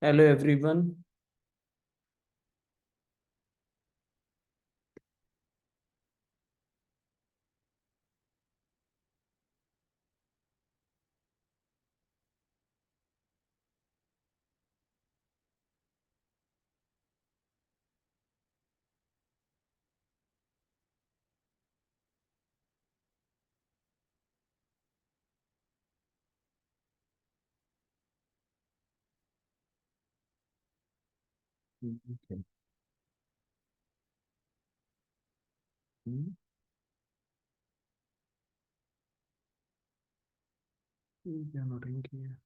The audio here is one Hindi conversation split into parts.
Hello everyone. क्या नौटंकी है?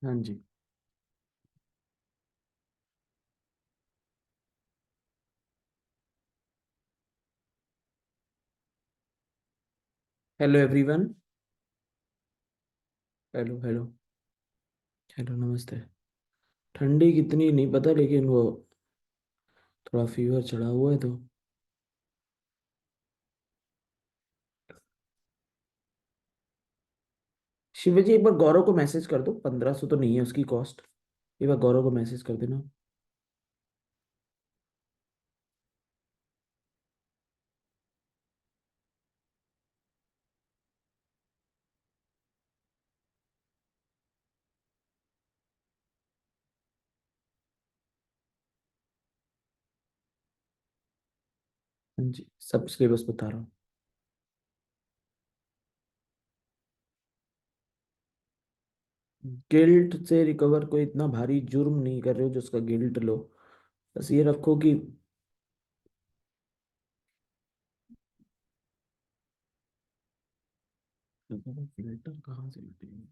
हाँ जी। Hello everyone. Hello hello. Hello नमस्ते। ठंडी कितनी नहीं पता, लेकिन वो थोड़ा फीवर चढ़ा हुआ है तो। शिवाजी, एक बार गौरव को मैसेज कर दो, 1500 तो नहीं है उसकी कॉस्ट। एक बार गौरव को मैसेज कर देना। हाँ जी, सब सिलेबस बता रहा हूँ। गिल्ट से रिकवर, कोई इतना भारी जुर्म नहीं कर रहे हो जो उसका गिल्ट लो। बस ये रखो कि फिल्टर कहाँ से लेते हैं?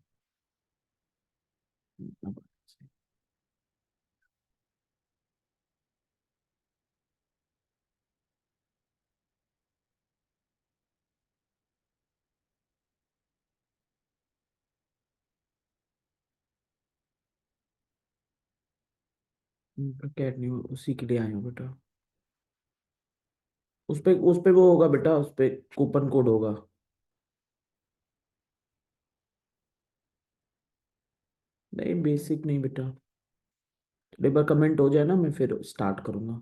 कैट नहीं, उसी के लिए आए हो बेटा। उस पे वो होगा बेटा, उस पे कूपन कोड होगा। नहीं, बेसिक नहीं बेटा। एक बार कमेंट हो जाए ना, मैं फिर स्टार्ट करूंगा।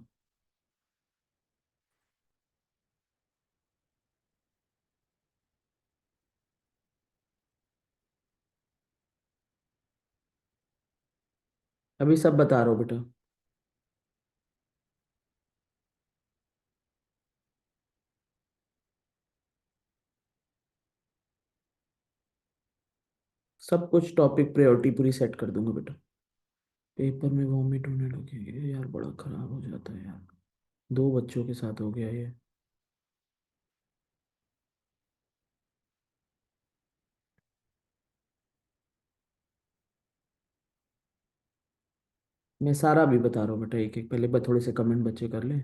अभी सब बता रहा हूँ बेटा। सब कुछ टॉपिक प्रायोरिटी पूरी सेट कर दूंगा बेटा। पेपर में वॉमिट होने लगी, ये यार बड़ा खराब हो जाता है यार। दो बच्चों के साथ हो गया ये। मैं सारा भी बता रहा हूँ बेटा, एक एक पहले थोड़े से कमेंट बच्चे कर ले।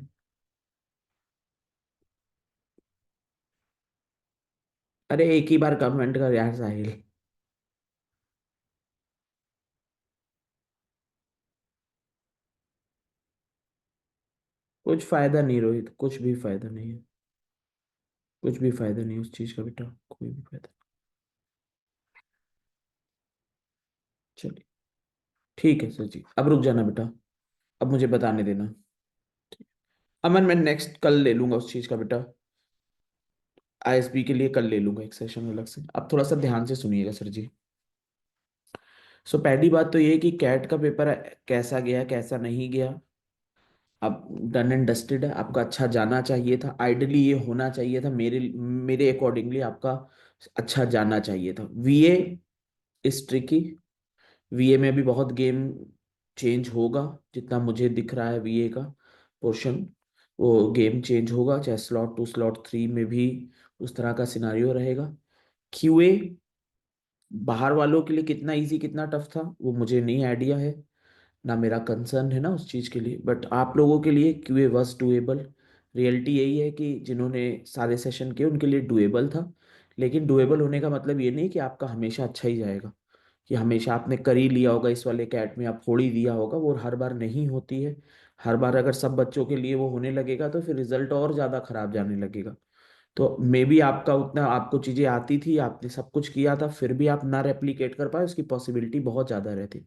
अरे एक ही बार कमेंट कर यार साहिल। कुछ फायदा नहीं रोहित, कुछ भी फायदा नहीं है। कुछ भी फायदा नहीं है उस चीज का बेटा, कोई भी फायदा नहीं। चलिए। ठीक है सर जी, अब रुक जाना बेटा। अब मुझे बताने देना। अमन, मैं नेक्स्ट कल ले लूंगा उस चीज का बेटा। आईएसबी के लिए कल ले लूंगा एक सेशन अलग से। अब थोड़ा सा ध्यान से सुनिएगा सर जी। सो पहली बात तो ये कि कैट का पेपर कैसा गया कैसा नहीं गया। अब डन एंड डस्टेड है, आपका अच्छा जाना चाहिए था, आइडियली ये होना चाहिए था, मेरे मेरे अकॉर्डिंगली आपका अच्छा जाना चाहिए था। वीए इज ट्रिकी। वीए में भी बहुत गेम चेंज होगा, जितना मुझे दिख रहा है वीए का पोर्शन, वो गेम चेंज होगा, चाहे स्लॉट 2 स्लॉट 3 में भी उस तरह का सिनारियो रहेगा। क्यूए बाहर वालों के लिए कितना इजी कितना टफ था वो मुझे नहीं आइडिया है, ना मेरा कंसर्न है ना उस चीज़ के लिए, बट आप लोगों के लिए क्यूए वॉज डुएबल। रियलिटी यही है कि जिन्होंने सारे सेशन किए उनके लिए डुएबल था। लेकिन डुएबल होने का मतलब ये नहीं कि आपका हमेशा अच्छा ही जाएगा, कि हमेशा आपने कर ही लिया होगा इस वाले कैट में, आप फोड़ ही दिया होगा, वो हर बार नहीं होती है। हर बार अगर सब बच्चों के लिए वो होने लगेगा तो फिर रिजल्ट और ज़्यादा खराब जाने लगेगा। तो मे बी आपका उतना आपको चीजें आती थी, आपने सब कुछ किया था, फिर भी आप ना रेप्लिकेट कर पाए, उसकी पॉसिबिलिटी बहुत ज्यादा रहती।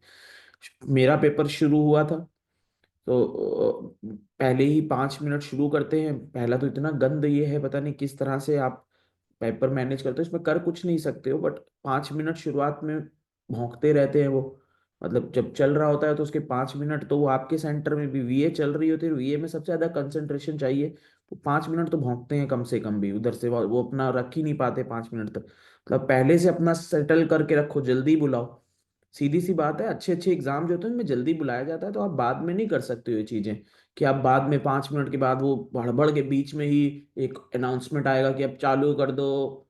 मेरा पेपर शुरू हुआ था तो पहले ही 5 मिनट शुरू करते हैं, पहला तो इतना गंद ये है, पता नहीं किस तरह से आप पेपर मैनेज करते हो, इसमें कर कुछ नहीं सकते हो, बट 5 मिनट शुरुआत में भौंकते रहते हैं वो। मतलब जब चल रहा होता है तो उसके 5 मिनट तो वो आपके सेंटर में भी वीए चल रही होती है, वीए में सबसे ज्यादा कंसंट्रेशन चाहिए, तो 5 मिनट तो भौंकते हैं कम से कम भी, उधर से वो अपना रख ही नहीं पाते 5 मिनट तक। मतलब पहले से अपना सेटल करके रखो, जल्दी बुलाओ। सीधी सी बात है, अच्छे अच्छे एग्जाम जो होते हैं उनमें जल्दी बुलाया जाता है, तो आप बाद में नहीं कर सकते हो ये चीजें, कि आप बाद में 5 मिनट के बाद वो भड़बड़ के बीच में ही एक अनाउंसमेंट आएगा कि अब चालू कर दो।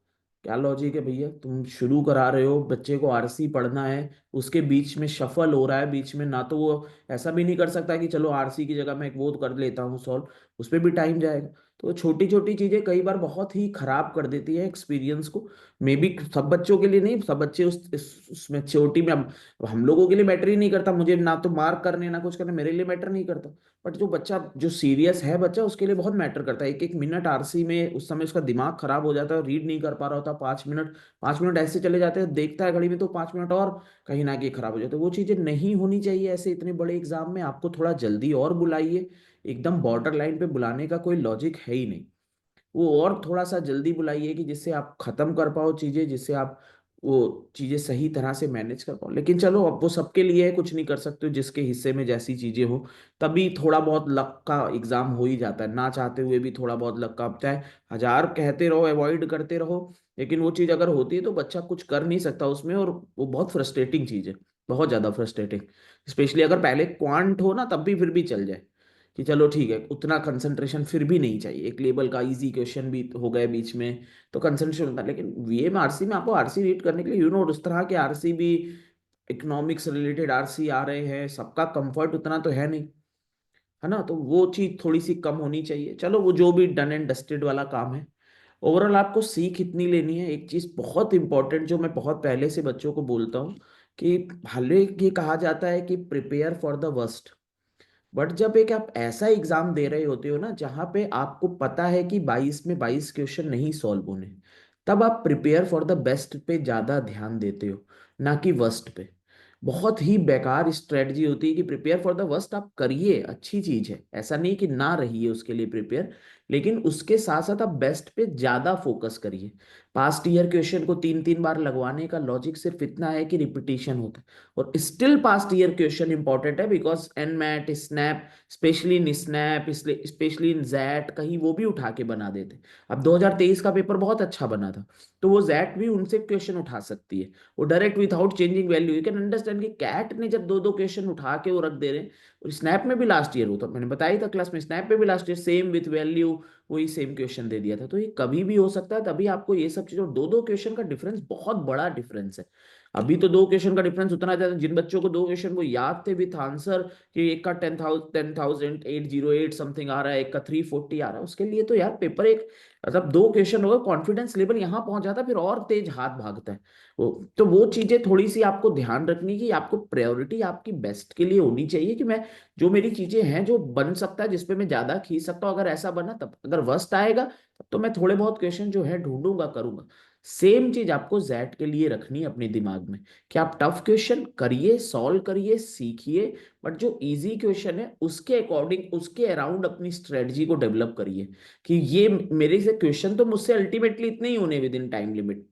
क्या लॉजिक है भैया, तुम शुरू करा रहे हो, बच्चे को आरसी पढ़ना है, उसके बीच में शफल हो रहा है, बीच में ना तो वो ऐसा भी नहीं कर सकता कि चलो आरसी की जगह मैं एक वो कर लेता हूँ सॉल्व, उस पर भी टाइम जाएगा। तो छोटी छोटी चीजें कई बार बहुत ही खराब कर देती है एक्सपीरियंस को। मे बी सब बच्चों के लिए नहीं, सब बच्चे उस मैच्योरिटी में, अब हम लोगों के लिए मैटर ही नहीं करता, मुझे ना तो मार्क करने ना कुछ करने, मेरे लिए मैटर नहीं करता। बट जो बच्चा जो सीरियस है बच्चा, उसके लिए बहुत मैटर करता है, एक एक मिनट आरसी में उस समय उसका दिमाग खराब हो जाता है, रीड नहीं कर पा रहा होता 5 मिनट, 5 मिनट ऐसे चले जाते हैं, देखता है घड़ी में तो 5 मिनट और कहीं ना कहीं खराब हो जाते हैं। वो चीजें नहीं होनी चाहिए ऐसे इतने बड़े एग्जाम में, आपको थोड़ा जल्दी और बुलाइए, एकदम बॉर्डर लाइन पे बुलाने का कोई लॉजिक है ही नहीं। वो और थोड़ा सा जल्दी बुलाइए कि जिससे आप खत्म कर पाओ चीजें, जिससे आप वो चीजें सही तरह से मैनेज कर पाओ। लेकिन चलो अब वो सबके लिए है, कुछ नहीं कर सकते हो, जिसके हिस्से में जैसी चीजें हो। तभी थोड़ा बहुत लक का एग्जाम हो ही जाता है, ना चाहते हुए भी थोड़ा बहुत लक का, अब चाहे हजार कहते रहो अवॉइड करते रहो, लेकिन वो चीज अगर होती है तो बच्चा कुछ कर नहीं सकता उसमें, और वो बहुत फ्रस्ट्रेटिंग चीज है, बहुत ज्यादा फ्रस्ट्रेटिंग। स्पेशली अगर पहले क्वांट हो ना, तब भी फिर भी चल जाए कि चलो ठीक है, उतना कंसंट्रेशन फिर भी नहीं चाहिए, एक लेवल का इजी क्वेश्चन भी हो गए बीच में तो कंसंट्रेशन होता है। लेकिन वीए में आरसी में आपको आरसी रीड करने के लिए उस तरह के आरसी भी, इकोनॉमिक्स रिलेटेड आरसी आ रहे हैं, सबका कंफर्ट उतना तो है नहीं, है ना, तो वो चीज थोड़ी सी कम होनी चाहिए। चलो वो जो भी डन एंड डस्टेड वाला काम है, ओवरऑल आपको सीख इतनी लेनी है। एक चीज बहुत इंपॉर्टेंट जो मैं बहुत पहले से बच्चों को बोलता हूँ, कि भले ये कहा जाता है कि prepare for the worst, but जब एक आप ऐसा एग्जाम दे रहे होते हो ना जहां पे आपको पता है कि 22 में 22 क्वेश्चन नहीं सॉल्व होने, तब आप प्रिपेयर फॉर द बेस्ट पे ज्यादा ध्यान देते हो, ना कि वर्स्ट पे। बहुत ही बेकार स्ट्रेटजी होती है कि प्रिपेयर फॉर द वर्स्ट आप करिए, अच्छी चीज है, ऐसा नहीं कि ना रहिए उसके लिए प्रिपेयर, लेकिन उसके साथ साथ आप बेस्ट पे ज्यादा फोकस करिए। पास्ट ईयर क्वेश्चन को 3 3 बार लगवाने का लॉजिक सिर्फ इतना है कि रिपीटिशन होता है, और still past year question important है, because NMAT SNAP, especially in SNAP, especially in XAT, कहीं वो भी उठा के बना देते। अब 2023 का पेपर बहुत अच्छा बना था, तो वो जैट भी उनसे क्वेश्चन उठा सकती है, वो direct without changing value. You can understand कि कैट ने जब दो दो क्वेश्चन उठा के वो रख दे रहे हैं, और स्नैप में भी लास्ट ईयर होता, मैंने बताया था क्लास में, स्नैप में भी last year same with value वही सेम क्वेश्चन दे दिया था। तो ये कभी भी हो सकता है, तभी आपको ये सब चीजों, दो दो क्वेश्चन का डिफरेंस बहुत बड़ा डिफरेंस है। अभी तो दो क्वेश्चन का डिफरेंस उतना ज्यादा, जिन बच्चों को दो क्वेश्चन को याद थे विथ आंसर, कि एक का 10,808 समथिंग आ रहा है, एक का 340 आ रहा है, उसके लिए तो यार पेपर एक, मतलब दो क्वेश्चन होगा, कॉन्फिडेंस लेवल यहाँ पहुंच जाता है, फिर और तेज हाथ भागता है वो। तो वो चीजें थोड़ी सी आपको ध्यान रखनी की, आपको प्रायोरिटी आपकी बेस्ट के लिए होनी चाहिए, कि मैं जो मेरी चीजें हैं जो बन सकता है, जिसपे मैं ज्यादा खींच सकता हूँ, अगर ऐसा बना तब, अगर वर्स्ट आएगा तब तो मैं थोड़े बहुत क्वेश्चन जो है ढूंढूंगा करूंगा। सेम चीज आपको जेड के लिए रखनी है अपने दिमाग में, कि आप टफ क्वेश्चन करिए, सॉल्व करिए, सीखिए, बट जो इजी क्वेश्चन है उसके अकॉर्डिंग, उसके अराउंड अपनी स्ट्रेटजी को डेवलप करिए, कि ये मेरे से क्वेश्चन तो मुझसे अल्टीमेटली इतने ही होने विद इन टाइम लिमिट,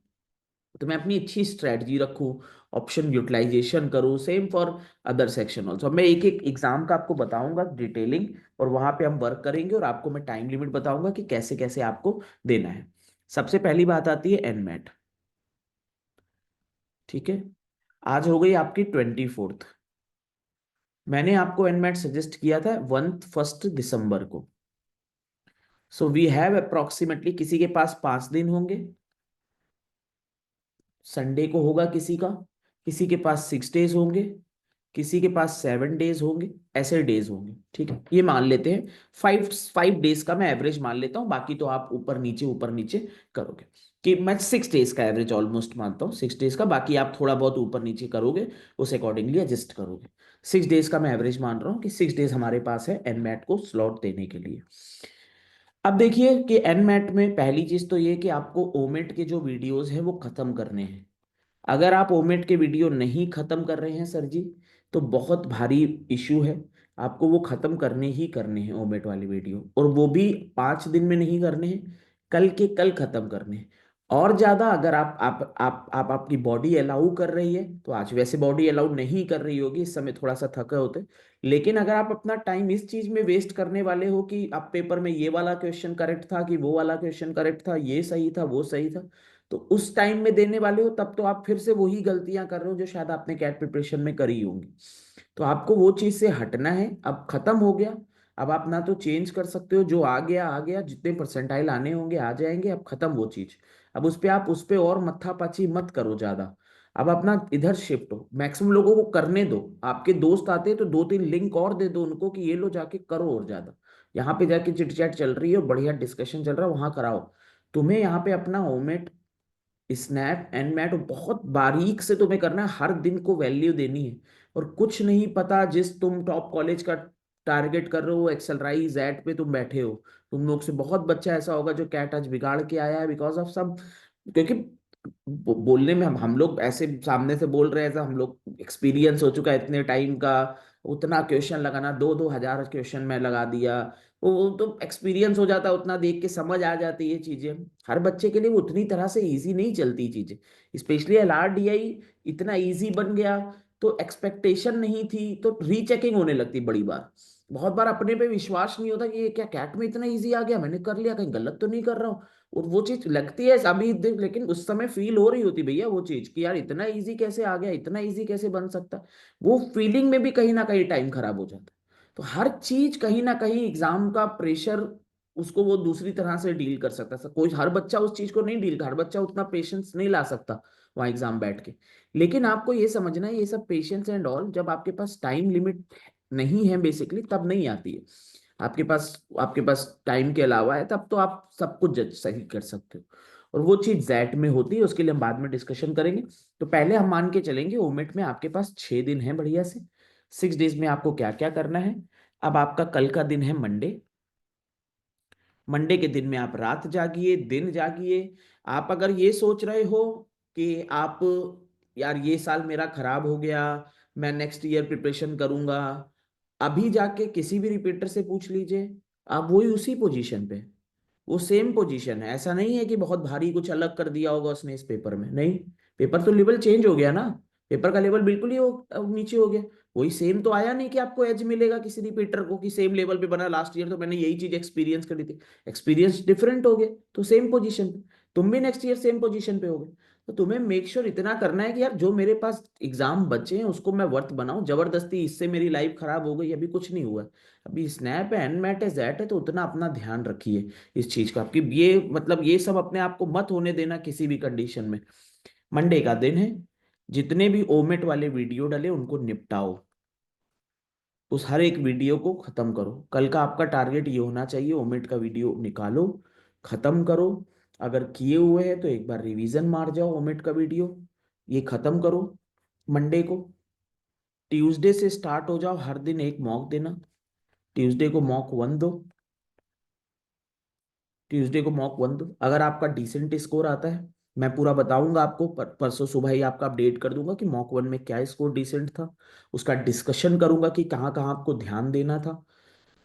तो मैं अपनी अच्छी स्ट्रेटजी रखूं, ऑप्शन यूटिलाइजेशन करूं। Same for other section also. मैं एक एक एग्जाम का आपको बताऊंगा डिटेलिंग, और वहां पे हम वर्क करेंगे, और आपको मैं टाइम लिमिट बताऊंगा कि कैसे कैसे आपको देना है। सबसे पहली बात आती है एनमेट, ठीक है। आज हो गई आपकी 24th। मैंने आपको एनमैट सजेस्ट किया था 1 दिसंबर को। सो वी हैव अप्रोक्सीमेटली, किसी के पास 5 दिन होंगे, संडे को होगा किसी का, किसी के पास 6 डेज होंगे, किसी के पास 7 डेज होंगे, ऐसे डेज होंगे। ठीक है, ये मान लेते हैं। 5 5 डेज का मैं एवरेज मान लेता हूँ, बाकी तो आप ऊपर नीचे करोगे। कि मैं 6 डेज का एवरेज ऑलमोस्ट मानता हूँ, 6 डेज का, बाकी आप थोड़ा बहुत ऊपर नीचे करोगे, उस अकॉर्डिंगली एडजस्ट करोगे। 6 डेज का मैं एवरेज मान रहा हूँ कि 6 डेज हमारे पास है एनमैट को स्लॉट देने के लिए। अब देखिए कि एनमैट में पहली चीज तो ये कि आपको ओमेट के जो वीडियोस हैं वो खत्म करने हैं। अगर आप ओमेट के वीडियो नहीं खत्म कर रहे हैं सर जी, तो बहुत भारी इशू है। आपको वो खत्म करने ही करने हैं ओमेट वाले वीडियो, और वो भी 5 दिन में नहीं करने हैं, कल के कल खत्म करने हैं। और ज्यादा अगर आप आपकी बॉडी अलाउ कर रही है तो आज, वैसे बॉडी अलाउ नहीं कर रही होगी, इस समय थोड़ा सा थके होते, लेकिन अगर आप अपना टाइम इस चीज में वेस्ट करने वाले हो कि आप पेपर में ये वाला क्वेश्चन करेक्ट था कि वो वाला क्वेश्चन करेक्ट था, ये सही था वो सही था, तो उस टाइम में देने वाले हो, तब तो आप फिर से वही गलतियां कर रहे हो जो शायद आपने कैट प्रिपरेशन में करी होंगी। तो आपको वो चीज से हटना है। अब खत्म हो गया। अब आप ना तो चेंज कर सकते हो, जो आ गया आ गया, जितने परसेंटाइल आने होंगे आ जाएंगे, अब खत्म वो चीज। अब उस पे और मत्थापाची मत करो ज्यादा। अब अपना इधर शिफ्ट हो, मैक्सिमम लोगों को करने दो। आपके दोस्त आते हैं तो 2 3 लिंक और दे दो उनको कि ये लो जाके करो, और ज्यादा यहाँ पे जाके चिट चैट चल रही है और बढ़िया डिस्कशन चल रहा है, वहां कराओ। तुम्हें यहाँ पे अपना ओमेट, स्नैप एंड मैट बहुत बारीक से तुम्हें करना है, हर दिन को वैल्यू देनी है। और कुछ नहीं पता, जिस तुम टॉप कॉलेज का टारगेट कर रहे हो, एक्सेलराइज एट पे तुम बैठे हो, तुम लोग से बहुत बच्चा ऐसा होगा जो कैट आज बिगाड़ के आया है बिकॉज ऑफ सब। क्योंकि बोलने में हम लोग ऐसे सामने से बोल रहे हैं, ऐसा हम लोग एक्सपीरियंस हो चुका है इतने टाइम का। उतना क्वेश्चन लगाना, 2 2 हजार क्वेश्चन में लगा दिया, वो तो एक्सपीरियंस हो जाता है, उतना देख के समझ आ जाती है चीजें। हर बच्चे के लिए वो उतनी तरह से इजी नहीं चलती चीजें, स्पेशली LRDI इतना इजी बन गया, तो एक्सपेक्टेशन नहीं थी, तो रीचेकिंग होने लगती बड़ी बार। बहुत बार अपने पे विश्वास नहीं होता कि ये क्या कैट में इतना इजी आ गया, मैंने कर लिया, कहीं गलत तो नहीं कर रहा हूँ। और वो चीज लगती है अभी लेकिन उस समय फील हो रही होती भैया वो चीज कि यार इतना इजी कैसे आ गया, इतना इजी कैसे बन सकता। वो फीलिंग में भी कहीं ना कहीं टाइम खराब हो जाता है। तो हर चीज कहीं ना कहीं एग्जाम का प्रेशर, उसको वो दूसरी तरह से डील कर सकता है। कोई हर बच्चा उस चीज को नहीं डील कर, हर बच्चा उतना पेशेंस नहीं ला सकता वहाँ एग्जाम बैठ के। लेकिन आपको ये समझना है, ये सब पेशेंस एंड ऑल जब आपके पास टाइम लिमिट नहीं है बेसिकली, तब नहीं आती है। आपके पास टाइम के अलावा है, तब तो आप सब कुछ जज सही कर सकते हो। और वो चीज जैट में होती है, उसके लिए हम बाद में डिस्कशन करेंगे। तो पहले हम मान के चलेंगे ओमेट में आपके पास 6 दिन है बढ़िया से। 6 डेज में आपको क्या क्या करना है। अब आपका कल का दिन है मंडे। मंडे के दिन में आप रात जागिए, दिन जागिए। आप अगर ये सोच रहे हो कि आप, यार ये साल मेरा खराब हो गया, मैं नेक्स्ट ईयर प्रिपरेशन करूंगा, अभी जाके किसी भी रिपीटर से पूछ लीजिए, आप वही उसी पोजीशन पे, वो सेम पोजीशन है। ऐसा नहीं है कि बहुत भारी कुछ अलग कर दिया होगा उसने इस पेपर में, नहीं। पेपर तो लेवल चेंज हो गया ना, पेपर का लेवल बिल्कुल ही नीचे हो गया। वही सेम तो आया नहीं कि आपको एज मिलेगा किसी रिपीटर को कि सेम लेवल पे बना, लास्ट ईयर तो मैंने यही चीज एक्सपीरियंस करी थी। एक्सपीरियंस डिफरेंट हो गया, तो सेम पोजीशन पे तुम भी नेक्स्ट ईयर सेम पोजीशन पे होगे। तो तुम्हें मेक श्योर इतना करना है कि यार जो मेरे पास एग्जाम बचे हैं उसको मैं वर्थ बनाऊं, जबरदस्ती इससे मेरी लाइफ खराब हो गई अभी कुछ नहीं हुआ। अभी स्नैप है, एनमैट है, जैट है, तो उतना अपना ध्यान रखिए इस चीज का, कि ये मतलब ये सब अपने आप को मत होने देना किसी भी कंडीशन में। मंडे का दिन है, जितने भी ओमेट वाले वीडियो डले उनको निपटाओ, उस हर एक वीडियो को खत्म करो। कल का आपका टारगेट ये होना चाहिए, ओमेट का वीडियो निकालो, खत्म करो। अगर किए हुए हैं तो एक बार रिवीजन मार जाओ ओमेट का वीडियो, ये खत्म करो मंडे को। ट्यूसडे से स्टार्ट हो जाओ, हर दिन एक मॉक देना। ट्यूसडे को मॉक 1 दो, ट्यूसडे को मॉक 1 दो। अगर आपका डिसेंट स्कोर आता है, मैं पूरा बताऊंगा आपको, परसों सुबह ही आपका अपडेट कर दूंगा कि मॉक 1 में क्या स्कोर डिसेंट था। उसका डिस्कशन करूंगा कि कहाँ कहाँ आपको ध्यान देना था।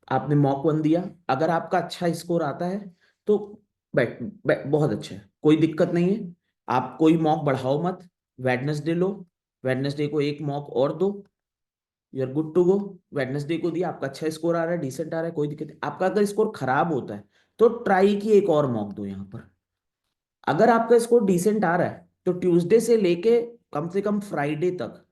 आपने मॉक 1 दिया, अगर आपका अच्छा स्कोर आता है तो बहुत अच्छा है, कोई दिक्कत नहीं है। आप कोई मॉक बढ़ाओ मत, वेडनेसडे लो, वेडनेसडे को एक मॉक और दो, you are good to go. Wednesday को दिया, आपका अच्छा स्कोर आ रहा है, डिसेंट आ रहा है, कोई दिक्कत नहीं। आपका अगर स्कोर खराब होता है तो ट्राई की एक और मॉक दो यहाँ पर। अगर आपका स्कोर डिसेंट आ रहा है तो ट्यूसडे से लेके कम से कम फ्राइडे तक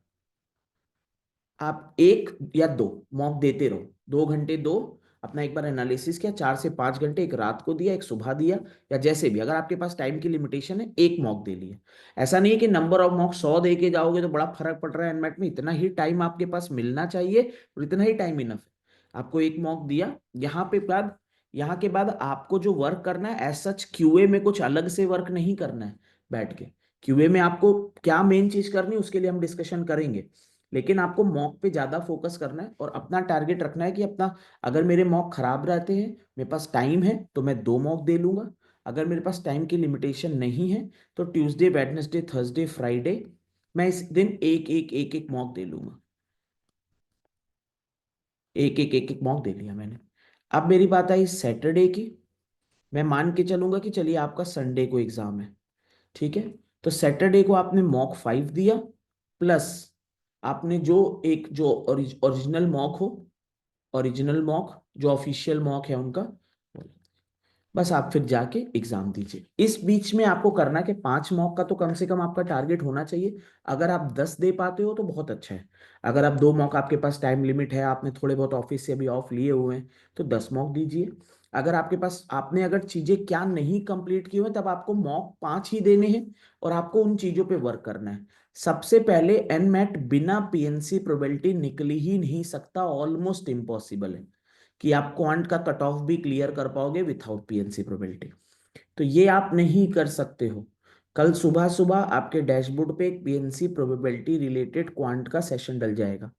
आप एक या दो मॉक देते रहो, 2 घंटे दो, अपना एक बार एनालिसिस किया, 4 से 5 घंटे, एक रात को दिया, एक सुबह दिया, या जैसे भी, अगर आपके पास टाइम की लिमिटेशन है, एक मॉक दे लिया। ऐसा नहीं है कि नंबर ऑफ मॉक 100 दे के जाओगे तो बड़ा फर्क पड़ रहा है एनमेट में, इतना ही टाइम आपके पास मिलना चाहिए और इतना ही टाइम इनफ है। आपको एक मॉक दिया, यहाँ के बाद आपको जो वर्क करना है, एज सच क्यूए में कुछ अलग से वर्क नहीं करना है बैठ के। क्यूए में आपको क्या मेन चीज करनी है उसके लिए हम डिस्कशन करेंगे, लेकिन आपको मॉक पे ज्यादा फोकस करना है और अपना टारगेट रखना है कि अपना, अगर मेरे मॉक खराब रहते हैं, मेरे पास टाइम है, तो मैं 2 मॉक दे लूंगा। अगर मेरे पास टाइम की लिमिटेशन नहीं है तो ट्यूसडे, वेडनेसडे, थर्सडे, फ्राइडे, मैं इस दिन एक एक मॉक दे लूंगा। एक एक मॉक दे लिया मैंने। अब मेरी बात आई सैटरडे की। मैं मान के चलूंगा कि चलिए आपका संडे को एग्जाम है, ठीक है, तो सैटरडे को आपने मॉक 5 दिया, प्लस आपने जो एक जो ओरिजिनल मॉक हो, ओरिजिनल मॉक जो ऑफिशियल मॉक है उनका, बस आप फिर जाके एग्जाम दीजिए। इस बीच में आपको करना कि 5 मॉक का तो कम से कम आपका टारगेट होना चाहिए। अगर आप 10 दे पाते हो तो बहुत अच्छा है। अगर आप 2 मॉक, आपके पास टाइम लिमिट है, आपने थोड़े बहुत ऑफिस से अभी ऑफ लिए हुए हैं, तो 10 मॉक दीजिए। अगर आपके पास, आपने अगर चीजें क्या नहीं कंप्लीट की हुई तब आपको मॉक 5 ही देने हैं और आपको उन चीजों पे वर्क करना है। सबसे पहले एनमैट बिना पीएनसी प्रोबेबिलिटी निकल ही नहीं सकता, ऑलमोस्ट इम्पॉसिबल है कि आप क्वांट का कट ऑफ भी क्लियर कर पाओगे विथआउट पीएनसी प्रोबेबिलिटी। तो ये आप नहीं कर सकते हो। कल सुबह सुबह आपके डैशबोर्ड पे एक पीएनसी प्रोबेबिलिटी रिलेटेड क्वांट का सेशन डल जाएगा।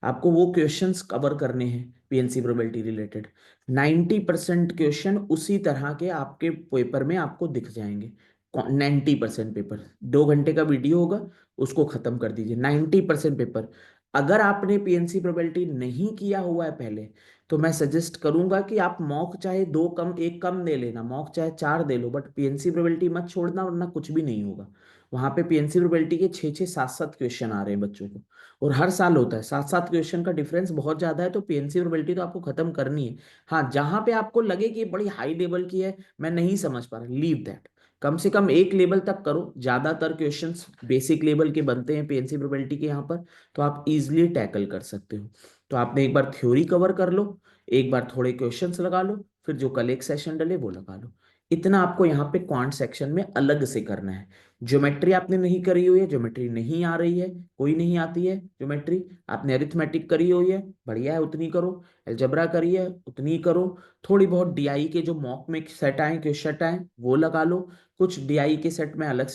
आपको वो क्वेश्चंस कवर करने हैं पीएनसी प्रोबेबिलिटी रिलेटेड। 90% क्वेश्चन उसी तरह के आपके पेपर में आपको दिख जाएंगे। 90% पेपर, 2 घंटे का वीडियो होगा, उसको खत्म कर दीजिए। 90% पेपर, अगर आपने पीएनसी प्रोबेबिलिटी नहीं किया हुआ है पहले, तो मैं सजेस्ट करूंगा कि आप मॉक चाहे दो कम, एक कम दे लेना, मॉक चाहे 4 दे लो, बट पीएनसी प्रोबेबिलिटी मत छोड़ना, वरना कुछ भी नहीं होगा। वहां पे पीएनसी प्रोबेबिलिटी के 6-6, 7-7 क्वेश्चन आ रहे हैं बच्चों को, और हर साल होता है। 7-7 क्वेश्चन का डिफरेंस बहुत ज्यादा है, तो पीएनसी प्रोबेबिलिटी तो आपको खत्म करनी है। हाँ, जहां पे आपको लगे कि ये बड़ी हाई लेवल की है, मैं नहीं समझ पा रहा, लीव दैट। कम से कम एक लेवल तक करो, ज्यादातर क्वेश्चंस बेसिक लेवल के बनते हैं पीएनसी प्रोबेबिलिटी के यहाँ पर, तो आप इजिली टैकल कर सकते हो। तो आपने एक बार थ्योरी कवर कर लो, एक बार थोड़े क्वेश्चंस लगा लो, फिर जो कल एक सेशन डले वो लगा लो। इतना आपको यहाँ पे क्वांट सेक्शन में अलग से करना है। ज्योमेट्री आपने नहीं करी हुई है, ज्योमेट्री नहीं आ रही है, कोई नहीं आती है ज्योमेट्री, आपने अरिथमेटिक करी हुई है, बढ़िया है, उतनी करो। अलजेब्रा करी है, उतनी करो। थोड़ी बहुत डीआई के जो मॉक में सेट आए, क्वेश्चन आए, वो लगा लो। कुछ डीआई के सेट में अलग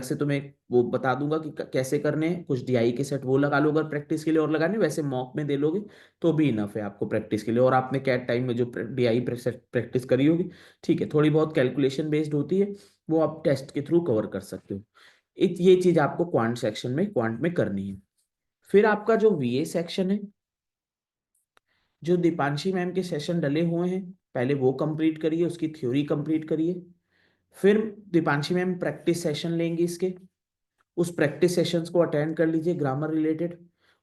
से तुम्हें वो बता दूंगा कि कैसे करने हैं। कुछ डीआई के सेट वो लगा लो अगर प्रैक्टिस के लिए, और लगाने वैसे मॉक में दे लोगे तो भी इनफ है आपको प्रैक्टिस के लिए। और आपने कैट टाइम में जो डीआई प्रैक्टिस करी होगी, ठीक है, थोड़ी बहुत कैलकुलेशन बेस्ड होती है, वो आप टेस्ट के थ्रू कवर कर सकते हो। ये चीज आपको क्वांट सेक्शन में, क्वांट में करनी है। फिर आपका जो वीए सेक्शन है, जो दीपांशी मैम के सेशन डले हुए हैं, पहले वो कंप्लीट करिए, उसकी थ्योरी कंप्लीट करिए। फिर दीपांशी मैम प्रैक्टिस सेशन लेंगे इसके, उस प्रैक्टिस सेशंस को अटेंड कर लीजिए ग्रामर रिलेटेड।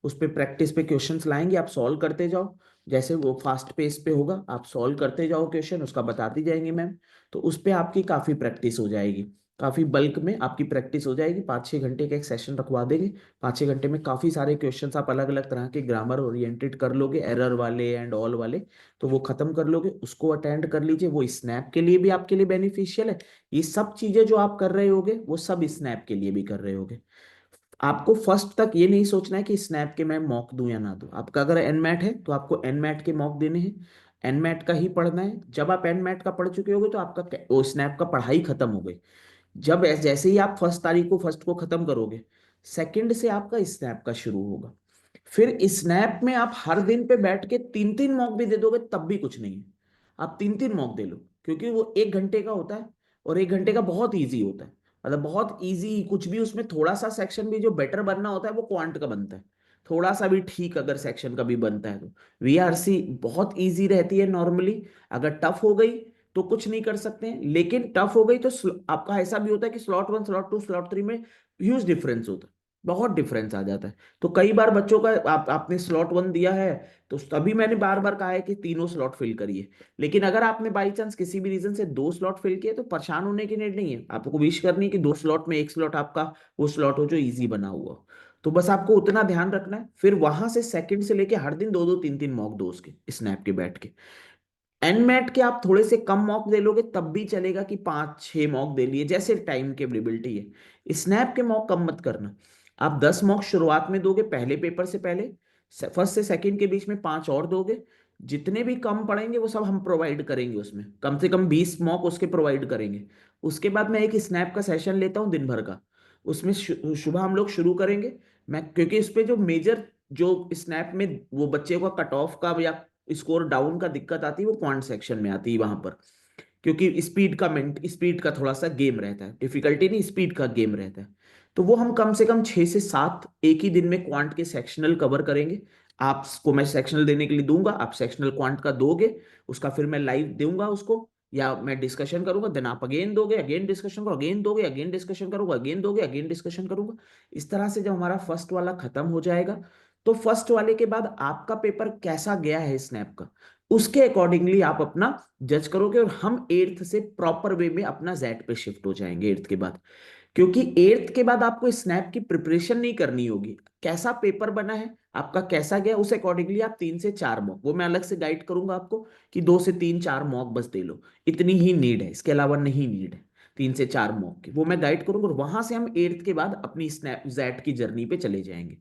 उस पे प्रैक्टिस पे क्वेश्चंस लाएंगे, आप सॉल्व करते जाओ। जैसे वो फास्ट पेस पे होगा, आप सॉल्व करते जाओ क्वेश्चन, उसका बताती जाएंगे मैम। तो उस पे आपकी काफी प्रैक्टिस हो जाएगी, काफी बल्क में आपकी प्रैक्टिस हो जाएगी। 5-6 घंटे का एक सेशन रखवा देंगे, 5-6 घंटे में काफी सारे क्वेश्चंस आप अलग अलग तरह के ग्रामर ओरिएंटेड कर लोगे, एरर वाले एंड ऑल वाले, तो वो खत्म कर लोगे। उसको अटेंड कर लीजिए, वो स्नैप के लिए भी आपके लिए बेनिफिशियल है। ये सब चीजें जो आप कर रहे होगे वो सब स्नैप के लिए भी कर रहे होगे। आपको फर्स्ट तक ये नहीं सोचना है कि स्नैप के मैं मॉक दूं या ना दूं। आपका अगर एनमैट है तो आपको एनमैट के मॉक देने हैं, एनमैट का ही पढ़ना है। जब आप एनमैट का पढ़ चुके होगे तो आपका वो स्नैप का पढ़ाई खत्म हो गई। जब जैसे ही आप फर्स्ट तारीख को फर्स्ट को खत्म करोगे, सेकंड से आपका स्नैप का शुरू होगा। फिर स्नैप में आप हर दिन पे बैठ के 3-3 मॉक भी दे दोगे तब भी कुछ नहीं है। आप 3-3 मॉक दे लो, क्योंकि वो 1 घंटे का होता है, और 1 घंटे का बहुत ईजी होता है। मतलब बहुत ईजी, कुछ भी उसमें थोड़ा सा सेक्शन भी जो बेटर बनना होता है वो क्वांट का बनता है। थोड़ा सा भी ठीक अगर सेक्शन का भी बनता है तो वीआरसी बहुत ईजी रहती है नॉर्मली। अगर टफ हो गई तो कुछ नहीं कर सकते हैं, लेकिन टफ हो गई तो आपका ऐसा भी होता है कि स्लॉट 1, स्लॉट 2, स्लॉट 3 में ह्यूज डिफरेंस होता है। बहुत डिफरेंस आ जाता है। तो कई बार बच्चों का आपने स्लॉट 1 दिया है, तो तभी मैंने बार बार कहा है कि तीनों स्लॉट फिल करिए। लेकिन अगर आपने बाई चांस किसी भी रीजन से 2 स्लॉट फिल किए, तो परेशान होने की नीड नहीं है। आपको विश करनी है कि 2 स्लॉट में एक स्लॉट आपका वो स्लॉट हो जो इजी बना हुआ हो। तो बस आपको उतना ध्यान रखना है। फिर वहां से सेकंड से लेके हर दिन 2 2 3 3 मॉक दो उसके स्नैप के बैठ के। एनमैट के आप थोड़े से कम मॉक दे लोगे तब भी चलेगा कि 5 6 मॉक दे लिए, जैसे टाइम की अवेलेबिलिटी है। स्नैप के मॉक कम मत करना। आप 10 मॉक शुरुआत में दोगे पहले पेपर से पहले, फर्स्ट से सेकंड के बीच में 5 और दोगे। जितने भी कम पड़ेंगे वो सब हम प्रोवाइड करेंगे, उसमें कम से कम 20 मॉक उसके प्रोवाइड करेंगे। उसके बाद मैं एक स्नैप का सेशन लेता हूँ दिन भर का। उसमें सुबह हम लोग शुरू करेंगे। मैं क्योंकि इस पे जो मेजर जो स्नैप में वो बच्चे का कट ऑफ का या स्कोर डाउन का दिक्कत आती है, वो पॉइंट सेक्शन में आती है वहां पर। क्योंकि स्पीड का थोड़ा सा गेम रहता है, डिफिकल्टी नहीं, स्पीड का गेम रहता है। तो वो हम कम से कम 6 से 7 एक ही दिन में क्वांट के सेक्शनल कवर करेंगे। आपको मैं सेक्शनल देने के लिए दूंगा, आप सेक्शनल क्वांट का दोगे, उसका फिर मैं लाइव दूंगा उसको, या मैं डिस्कशन करूंगा, देन आप अगेन दोगे, अगेन डिस्कशन करो, अगेन दोगे, अगेन डिस्कशन करूंगा, अगेन दोगे, अगेन डिस्कशन करूंगा। इस तरह से जब हमारा फर्स्ट वाला खत्म हो जाएगा, तो फर्स्ट वाले के बाद आपका पेपर कैसा गया है स्नैप का, उसके अकॉर्डिंगली आप अपना जज करोगे। और हम एट्थ से प्रॉपर वे में अपना जेड पे शिफ्ट हो जाएंगे एट्थ के बाद। क्योंकि एट्थ के बाद आपको स्नैप की प्रिपरेशन नहीं करनी होगी। कैसा पेपर बना है आपका, कैसा गया, उस अकॉर्डिंगली आप 3 से 4 मॉक, वो मैं अलग से गाइड करूंगा आपको कि 2 से 3 4 मॉक बस दे लो, इतनी ही नीड है, इसके अलावा नहीं नीड है। 3 से 4 मॉक की वो मैं गाइड करूंगा, और वहां से हम एट्थ के बाद अपनी स्नैप जेड की जर्नी पे चले जाएंगे।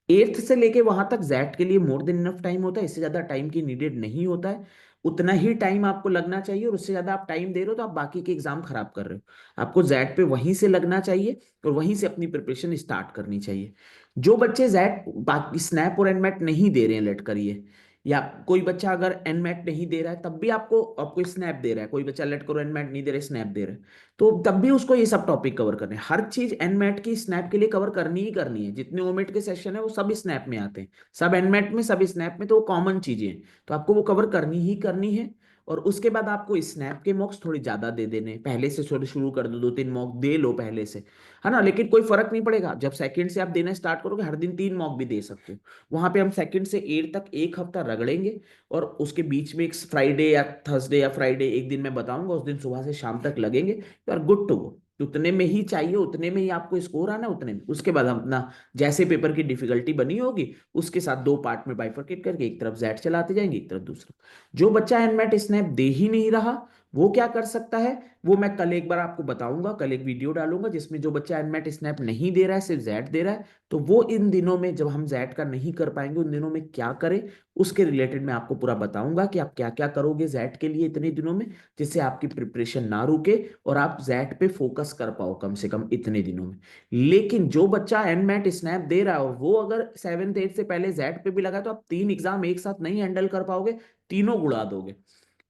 एट्थ से लेके वहां तक जैट के लिए मोर देन इनफ टाइम होता है, इससे ज्यादा टाइम की नीडेड नहीं होता है। उतना ही टाइम आपको लगना चाहिए, और उससे ज्यादा आप टाइम दे रहे हो तो आप बाकी के एग्जाम खराब कर रहे हो। आपको जैट पे वहीं से लगना चाहिए, और वहीं से अपनी प्रिपरेशन स्टार्ट करनी चाहिए। जो बच्चे जैट बाकी स्नैप और एनमैट नहीं दे रहे हैं, लेट करिए, या कोई बच्चा अगर एनमैट नहीं दे रहा है तब भी आपको आपको स्नैप दे रहा है, कोई बच्चा लेट करो एनमैट नहीं दे रहा है स्नैप दे रहा है, तो तब भी उसको ये सब टॉपिक कवर करने हैं। हर चीज एनमैट की स्नैप के लिए कवर करनी ही करनी है। जितने ओमेट के सेशन है वो सब स्नैप में आते हैं, सब एनमैट में, सब स्नैप में, तो वो कॉमन चीजें हैं, तो आपको वो कवर करनी ही करनी है। और उसके बाद आपको स्नैप के मॉक्स थोड़े ज्यादा दे देने, पहले से थोड़े शुरू कर दो, 2 3 मॉक दे लो पहले से, है ना। लेकिन कोई फर्क नहीं पड़ेगा, जब सेकंड से आप देना स्टार्ट करोगे हर दिन 3 मॉक भी दे सकते हो। वहां पे हम सेकंड से एट तक एक हफ्ता रगड़ेंगे, और उसके बीच में एक फ्राइडे या थर्सडे या फ्राइडे एक दिन मैं बताऊंगा, उस दिन सुबह से शाम तक लगेंगे। You are good to go. उतने में ही चाहिए, उतने में ही आपको स्कोर आना, उतने में उसके बाद हम अपना जैसे पेपर की डिफिकल्टी बनी होगी उसके साथ 2 पार्ट में बाइफरकेट करके एक तरफ जेड चलाते जाएंगे, एक तरफ दूसरा। जो बच्चा एनमेट स्नैप दे ही नहीं रहा, वो क्या कर सकता है, वो मैं कल एक बार आपको बताऊंगा, कल एक वीडियो डालूंगा जिसमें जो बच्चा एनमेट स्नैप नहीं दे रहा है, सिर्फ जेड दे रहा है, तो वो इन दिनों में जब हम जेड का नहीं कर पाएंगे उन दिनों में क्या करे, उसके रिलेटेड मैं आपको पूरा बताऊंगा कि आप क्या क्या करोगे जेड के लिए इतने दिनों में, जिससे आपकी प्रिपरेशन ना रुके और आप जेड पे फोकस कर पाओ कम से कम इतने दिनों में। लेकिन जो बच्चा एनमैट स्नैप दे रहा है और वो अगर 7th 8th से पहले जेड पे भी लगा, तो आप 3 एग्जाम एक साथ नहीं हैंडल कर पाओगे, तीनों गुड़ा दोगे।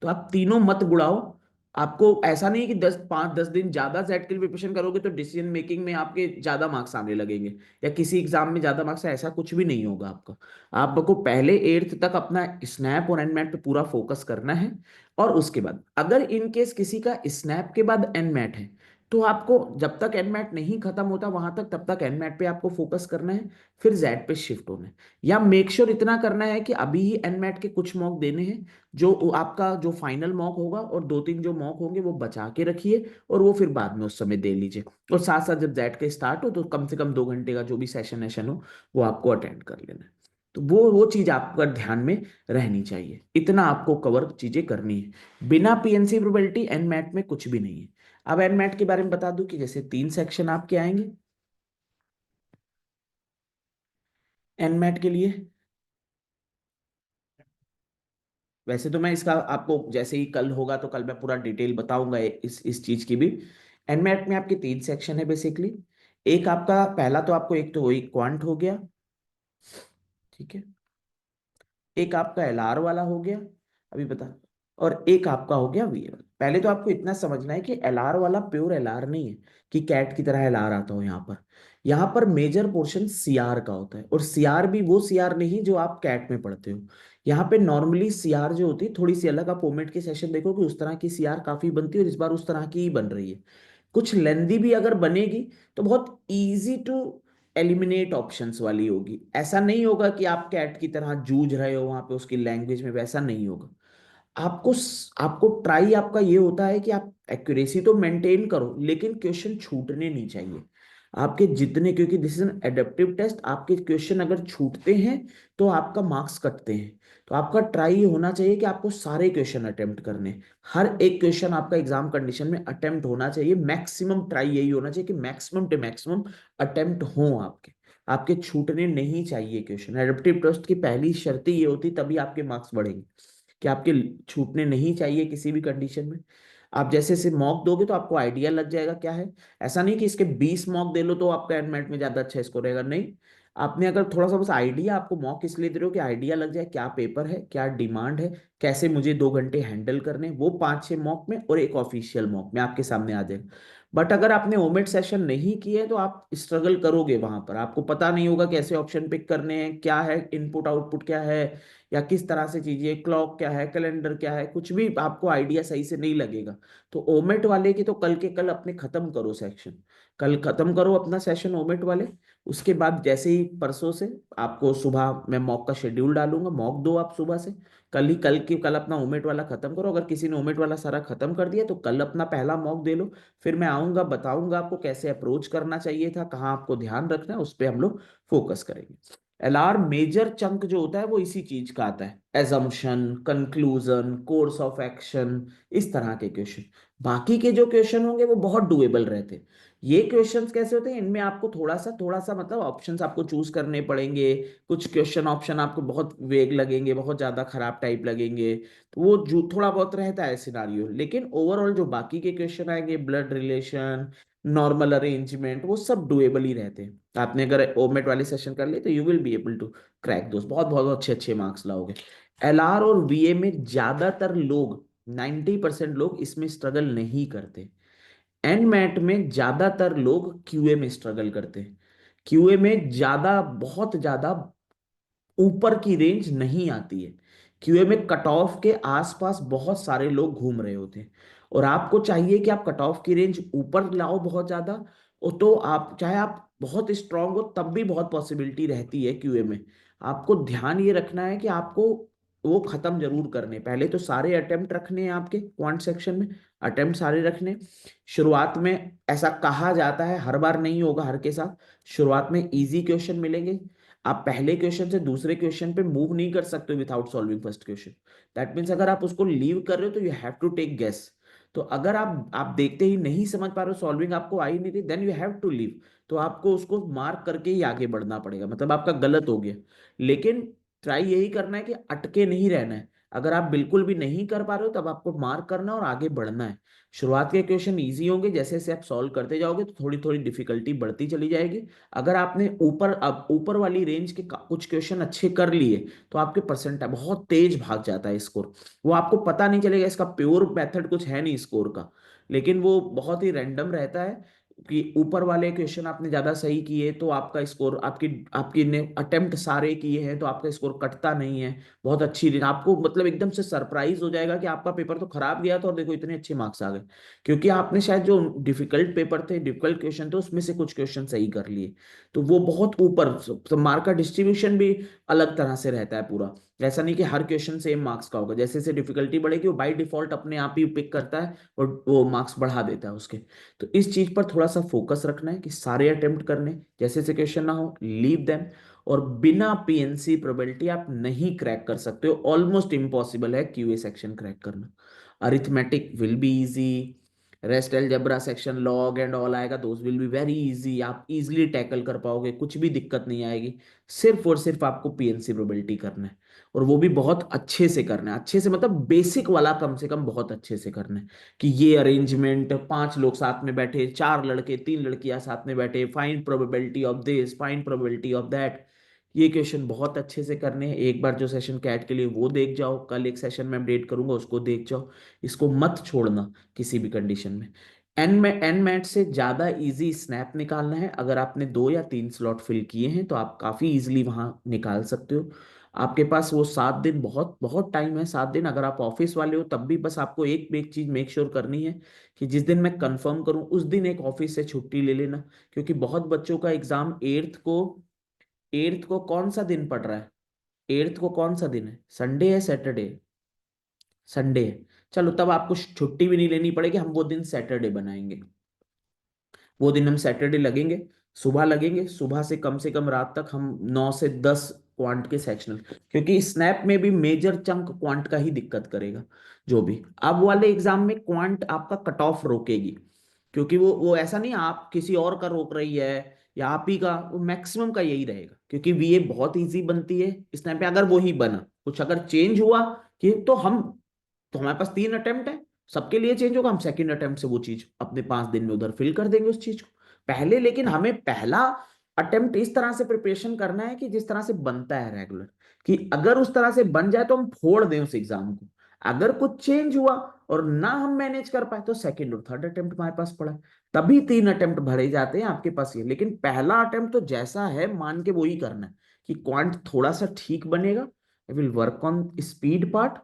तो आप तीनों मत गुड़ाओ। आपको ऐसा नहीं है कि 10 5 10 दिन ज्यादा जेड के लिए प्रिपरेशन करोगे तो डिसीजन मेकिंग में आपके ज्यादा मार्क्स आने लगेंगे, या किसी एग्जाम में ज्यादा मार्क्स, ऐसा कुछ भी नहीं होगा आपका। आपको पहले एट्थ तक अपना स्नैप और एनमैट पे पूरा फोकस करना है। और उसके बाद अगर इन केस किसी का स्नैप के बाद एनमैट है, तो आपको जब तक एनमैट नहीं खत्म होता वहां तक, तब तक एनमैट पे आपको फोकस करना है, फिर जेड पे शिफ्ट होना है। या मेक श्योर इतना करना है कि अभी ही एनमैट के कुछ मॉक देने हैं, जो आपका जो फाइनल मॉक होगा, और 2 3 जो मॉक होंगे वो बचा के रखिए, और वो फिर बाद में उस समय दे लीजिए। और साथ साथ जब जेड के स्टार्ट हो तो कम से कम 2 घंटे का जो भी सेशन एशन हो वो आपको अटेंड कर लेना है। तो वो चीज आपका ध्यान में रहनी चाहिए, इतना आपको कवर चीजें करनी है। बिना पीएनसी प्रोबेबिलिटी एनमैट में कुछ भी नहीं है। अब एनमैट के बारे में बता दूं कि जैसे 3 सेक्शन आपके आएंगे एनमैट के लिए। वैसे तो मैं इसका आपको जैसे ही कल होगा तो कल मैं पूरा डिटेल बताऊंगा इस चीज की भी। एनमैट में आपके 3 सेक्शन है बेसिकली। एक आपका पहला तो आपको एक तो वही क्वांट हो गया, ठीक है। एक आपका एलआर वाला हो गया, अभी बता। और एक आपका हो गया वीए वाला। पहले तो आपको इतना समझना है कि एलआर वाला प्योर एलआर नहीं है, कि कैट की तरह एलआर आता हो यहाँ पर। यहाँ पर मेजर पोर्शन सीआर का होता है, और सीआर भी वो सीआर नहीं जो आप कैट में पढ़ते हो। यहाँ पे नॉर्मली सीआर जो होती है थोड़ी सी अलग, आप ओमेट के सेशन देखोगे उस तरह की सीआर काफी बनती है, और इस बार उस तरह की ही बन रही है। कुछ लेंदी भी अगर बनेगी तो बहुत इजी टू एलिमिनेट ऑप्शंस वाली होगी। ऐसा नहीं होगा कि आप कैट की तरह जूझ रहे हो वहां पे उसकी लैंग्वेज में, वैसा नहीं होगा। आपको आपको ट्राई आपका ये होता है कि आप एक्यूरेसी तो मेंटेन करो, लेकिन क्वेश्चन छूटने नहीं चाहिए आपके जितने, क्योंकि this is an adaptive test. आपके क्वेश्चन अगर छूटते हैं तो आपका मार्क्स कटते हैं। तो आपका ट्राई ये होना चाहिए कि आपको सारे क्वेश्चन अटेम्प्ट करने हैं। हर एक क्वेश्चन आपका एग्जाम कंडीशन में अटेम्प्ट होना चाहिए। मैक्सिमम ट्राई यही होना चाहिए कि मैक्सिमम टू मैक्सिमम अटेम्प्ट हो आपके। आपके छूटने नहीं चाहिए क्वेश्चन। एडेप्टिव टेस्ट की पहली शर्त ही ये होती, तभी आपके मार्क्स बढ़ेंगे, कि आपके छूटने नहीं चाहिए किसी भी कंडीशन में। आप जैसे जैसे मॉक दोगे तो आपको आइडिया लग जाएगा क्या है। ऐसा नहीं कि इसके 20 मॉक दे लो तो आपका एडमेट में ज्यादा अच्छा स्कोर रहेगा, नहीं। आपने अगर थोड़ा सा बस आइडिया, आपको मॉक इसलिए दे रहे हो कि आइडिया लग जाए क्या पेपर है, क्या डिमांड है, कैसे मुझे 2 घंटे हैंडल करने हैं, वो 5-6 मॉक में और एक ऑफिशियल मॉक में आपके सामने आ जाएगा। बट अगर आपने ओमेट सेशन नहीं किए तो आप स्ट्रगल करोगे वहां पर। आपको पता नहीं होगा कैसे ऑप्शन पिक करने हैं, क्या है इनपुट आउटपुट क्या है, या किस तरह से चीजें, क्लॉक क्या है, कैलेंडर क्या है, कुछ भी आपको आइडिया सही से नहीं लगेगा। तो ओमेट वाले की तो कल के कल अपने खत्म करो सेक्शन, कल खत्म करो अपना सेशन ओमेट वाले। उसके बाद जैसे ही परसों से आपको सुबह मैं मॉक का शेड्यूल डालूंगा, मॉक दो आप सुबह से। कल ही कल की कल अपना ओमेट वाला खत्म करो। अगर किसी ने ओमेट वाला सारा खत्म कर दिया तो कल अपना पहला मॉक दे लो। फिर मैं आऊंगा, बताऊंगा आपको कैसे अप्रोच करना चाहिए था, कहाँ आपको ध्यान रखना है, उस पर हम लोग फोकस करेंगे। एलआर मेजर चंक जो होता है वो इसी चीज का आता है, assumption, conclusion, course of action, इस तरह के क्वेश्चन। बाकी के जो क्वेश्चन होंगे वो बहुत डुएबल रहते हैं। ये क्वेश्चंस कैसे होते हैं, इनमें आपको थोड़ा सा मतलब ऑप्शंस आपको चूज करने पड़ेंगे। कुछ क्वेश्चन ऑप्शन आपको बहुत वेग लगेंगे, बहुत ज्यादा खराब टाइप लगेंगे, तो वो जो थोड़ा बहुत रहता है सिनारियो। लेकिन ओवरऑल जो बाकी के क्वेश्चन आएंगे, ब्लड रिलेशन, नॉर्मल अरेंजमेंट, वो सब डुएबल ही रहते हैं। आपने अगर ओमेट वाली सेशन कर ली तो you will be able to crack दोस्त, बहुत बहुत अच्छे अच्छे मार्क्स लाओगे। एलआर और वीए में ज्यादातर लोग, 90% लोग इसमें स्ट्रगल नहीं करते। एनमैट में ज्यादातर लोग क्यूए में स्ट्रगल करते हैं। क्यूए में ज्यादा, बहुत ज्यादा ऊपर की रेंज नहीं आती है। क्यूए में कट ऑफ के आसपास बहुत सारे लोग घूम रहे होते हैं। और आपको चाहिए कि आप कट ऑफ की रेंज ऊपर लाओ बहुत ज्यादा। और तो आप चाहे आप बहुत स्ट्रांग हो तब भी बहुत पॉसिबिलिटी रहती है क्यूए में। आपको ध्यान ये रखना है कि आपको वो खत्म जरूर करने, पहले तो सारे अटेम्प्ट रखने हैं आपके क्वांट सेक्शन में, अटेम्प्ट सारे रखने। शुरुआत में ऐसा कहा जाता है, हर बार नहीं होगा हर के साथ, शुरुआत में इजी क्वेश्चन मिलेंगे। आप पहले क्वेश्चन से दूसरे क्वेश्चन पे मूव नहीं कर सकते without solving first question. That means अगर आप उसको लीव कर रहे हो तो you have to take guess. तो अगर आप देखते ही नहीं समझ पा रहे हो, सॉल्विंग आपको आई नहीं थी, then you have to leave. तो आपको उसको मार्क करके ही आगे बढ़ना पड़ेगा, मतलब आपका गलत हो गया। लेकिन ट्राई यही करना है कि अटके नहीं रहना है। अगर आप बिल्कुल भी नहीं कर पा रहे हो तब आपको मार्क करना है और आगे बढ़ना है। शुरुआत के क्वेश्चन इजी होंगे, जैसे जैसे आप सॉल्व करते जाओगे तो थोड़ी थोड़ी डिफिकल्टी बढ़ती चली जाएगी। अगर आपने ऊपर, अब ऊपर वाली रेंज के कुछ क्वेश्चन अच्छे कर लिए तो आपके परसेंट बहुत तेज भाग जाता है स्कोर। वो आपको पता नहीं चलेगा, इसका प्योर मेथड कुछ है नहीं स्कोर का, लेकिन वो बहुत ही रैंडम रहता है। कि ऊपर वाले क्वेश्चन आपने ज्यादा सही किए तो आपका स्कोर, आपकी आपकी ने अटेम्प्ट सारे किए हैं तो आपका स्कोर कटता नहीं है। बहुत अच्छी रेंज, आपको मतलब एकदम से सरप्राइज हो जाएगा कि आपका पेपर तो खराब गया था और देखो इतने अच्छे मार्क्स आ गए। क्योंकि आपने शायद जो डिफिकल्ट पेपर थे, डिफिकल्ट क्वेश्चन थे, उसमें से कुछ क्वेश्चन सही कर लिए। तो वो बहुत ऊपर, तो मार्क का डिस्ट्रीब्यूशन भी अलग तरह से रहता है पूरा। ऐसा नहीं कि हर क्वेश्चन सेम मार्क्स का होगा, जैसे जैसे डिफिकल्टी बढ़ेगी वो बाय डिफॉल्ट अपने आप ही पिक करता है और वो मार्क्स बढ़ा देता है उसके। तो इस चीज पर थोड़ा सा फोकस रखना है कि सारे अटेम्प्ट करने, जैसे जैसे क्वेश्चन ना हो लीव देम। और बिना पीएनसी प्रोबेबिलिटी आप नहीं क्रैक कर सकते हो, ऑलमोस्ट इम्पॉसिबल है क्यूए सेक्शन क्रैक करना। Arithmetic will be easy, rest algebra section log and all आएगा, those will be very easy, आप इजीली टैकल कर पाओगे, कुछ भी दिक्कत नहीं आएगी। सिर्फ और सिर्फ आपको पीएनसी प्रोबेबिलिटी करना है, और वो भी बहुत अच्छे से करना है। अच्छे से मतलब बेसिक वाला कम से कम बहुत अच्छे से करना है। कि ये अरेंजमेंट, 5 लोग साथ में बैठे, 4 लड़के 3 लड़कियां साथ में बैठे, find probability of this, find probability of that. ये क्वेश्चन बहुत अच्छे से करने हैं। एक बार जो सेशन कैट के लिए वो देख जाओ, कल एक सेशन में अपडेट करूंगा उसको देख जाओ। इसको मत छोड़ना किसी भी कंडीशन में। एन मैट से ज्यादा इजी स्नैप निकालना है, अगर आपने 2 या 3 स्लॉट फिल किए हैं तो आप काफी इजीली वहां निकाल सकते हो। आपके पास वो 7 दिन बहुत बहुत टाइम है। 7 दिन अगर आप ऑफिस वाले हो तब भी बस आपको एक एक चीज मेक श्योर करनी है कि जिस दिन मैं कंफर्म करूं उस दिन एक ऑफिस से छुट्टी ले लेना। क्योंकि बहुत बच्चों का एग्जाम एट्थ को कौन सा दिन पड़ रहा है? एट्थ को कौन सा दिन है? संडे है, सैटरडे? संडे है। चलो तब आपको छुट्टी भी नहीं लेनी पड़ेगी, हम वो दिन सैटरडे बनाएंगे। वो दिन हम सैटरडे लगेंगे, सुबह लगेंगे। सुबह से कम रात तक हम 9 से 10 क्वांट के सेक्शनल, क्योंकि स्नैप में भी मेजर चंक क्वांट का ही दिक्कत करेगा। जो भी अब वाले एग्जाम में क्वांट आपका कट ऑफ रोकेगी, क्योंकि वो ऐसा नहीं आप किसी और का रोक रही है या आप ही का, वो मैक्सिमम का यही रहेगा। क्योंकि वीए बहुत इजी बनती है स्नैप पे, अगर वो ही बना कुछ अगर चेंज हुआ कि तो हमारे पास 3 अटेम्प्ट है, सबके लिए चेंज होगा, हम सेकंड अटेम्प्ट से वो चीज अपने 5 दिन में उधर फिल कर देंगे उस चीज को पहले। लेकिन हमें पहला अटेम्प्ट इस तरह से प्रिपरेशन करना है कि जिस तरह से बनता है रेगुलर, कि अगर उस तरह से बन जाए तो हम फोड़ दें उस एग्जाम को। अगर कुछ चेंज हुआ और ना हम मैनेज कर पाए तो सेकंड और थर्ड अटेम्प्ट हमारे पास पड़ा है। तभी 3 अटेम्प्ट भरे जाते हैं आपके पास ये। लेकिन पहला अटेम्प्ट तो जैसा है मान के वो ही करना है कि क्वांट थोड़ा सा ठीक बनेगा। I will work on speed part.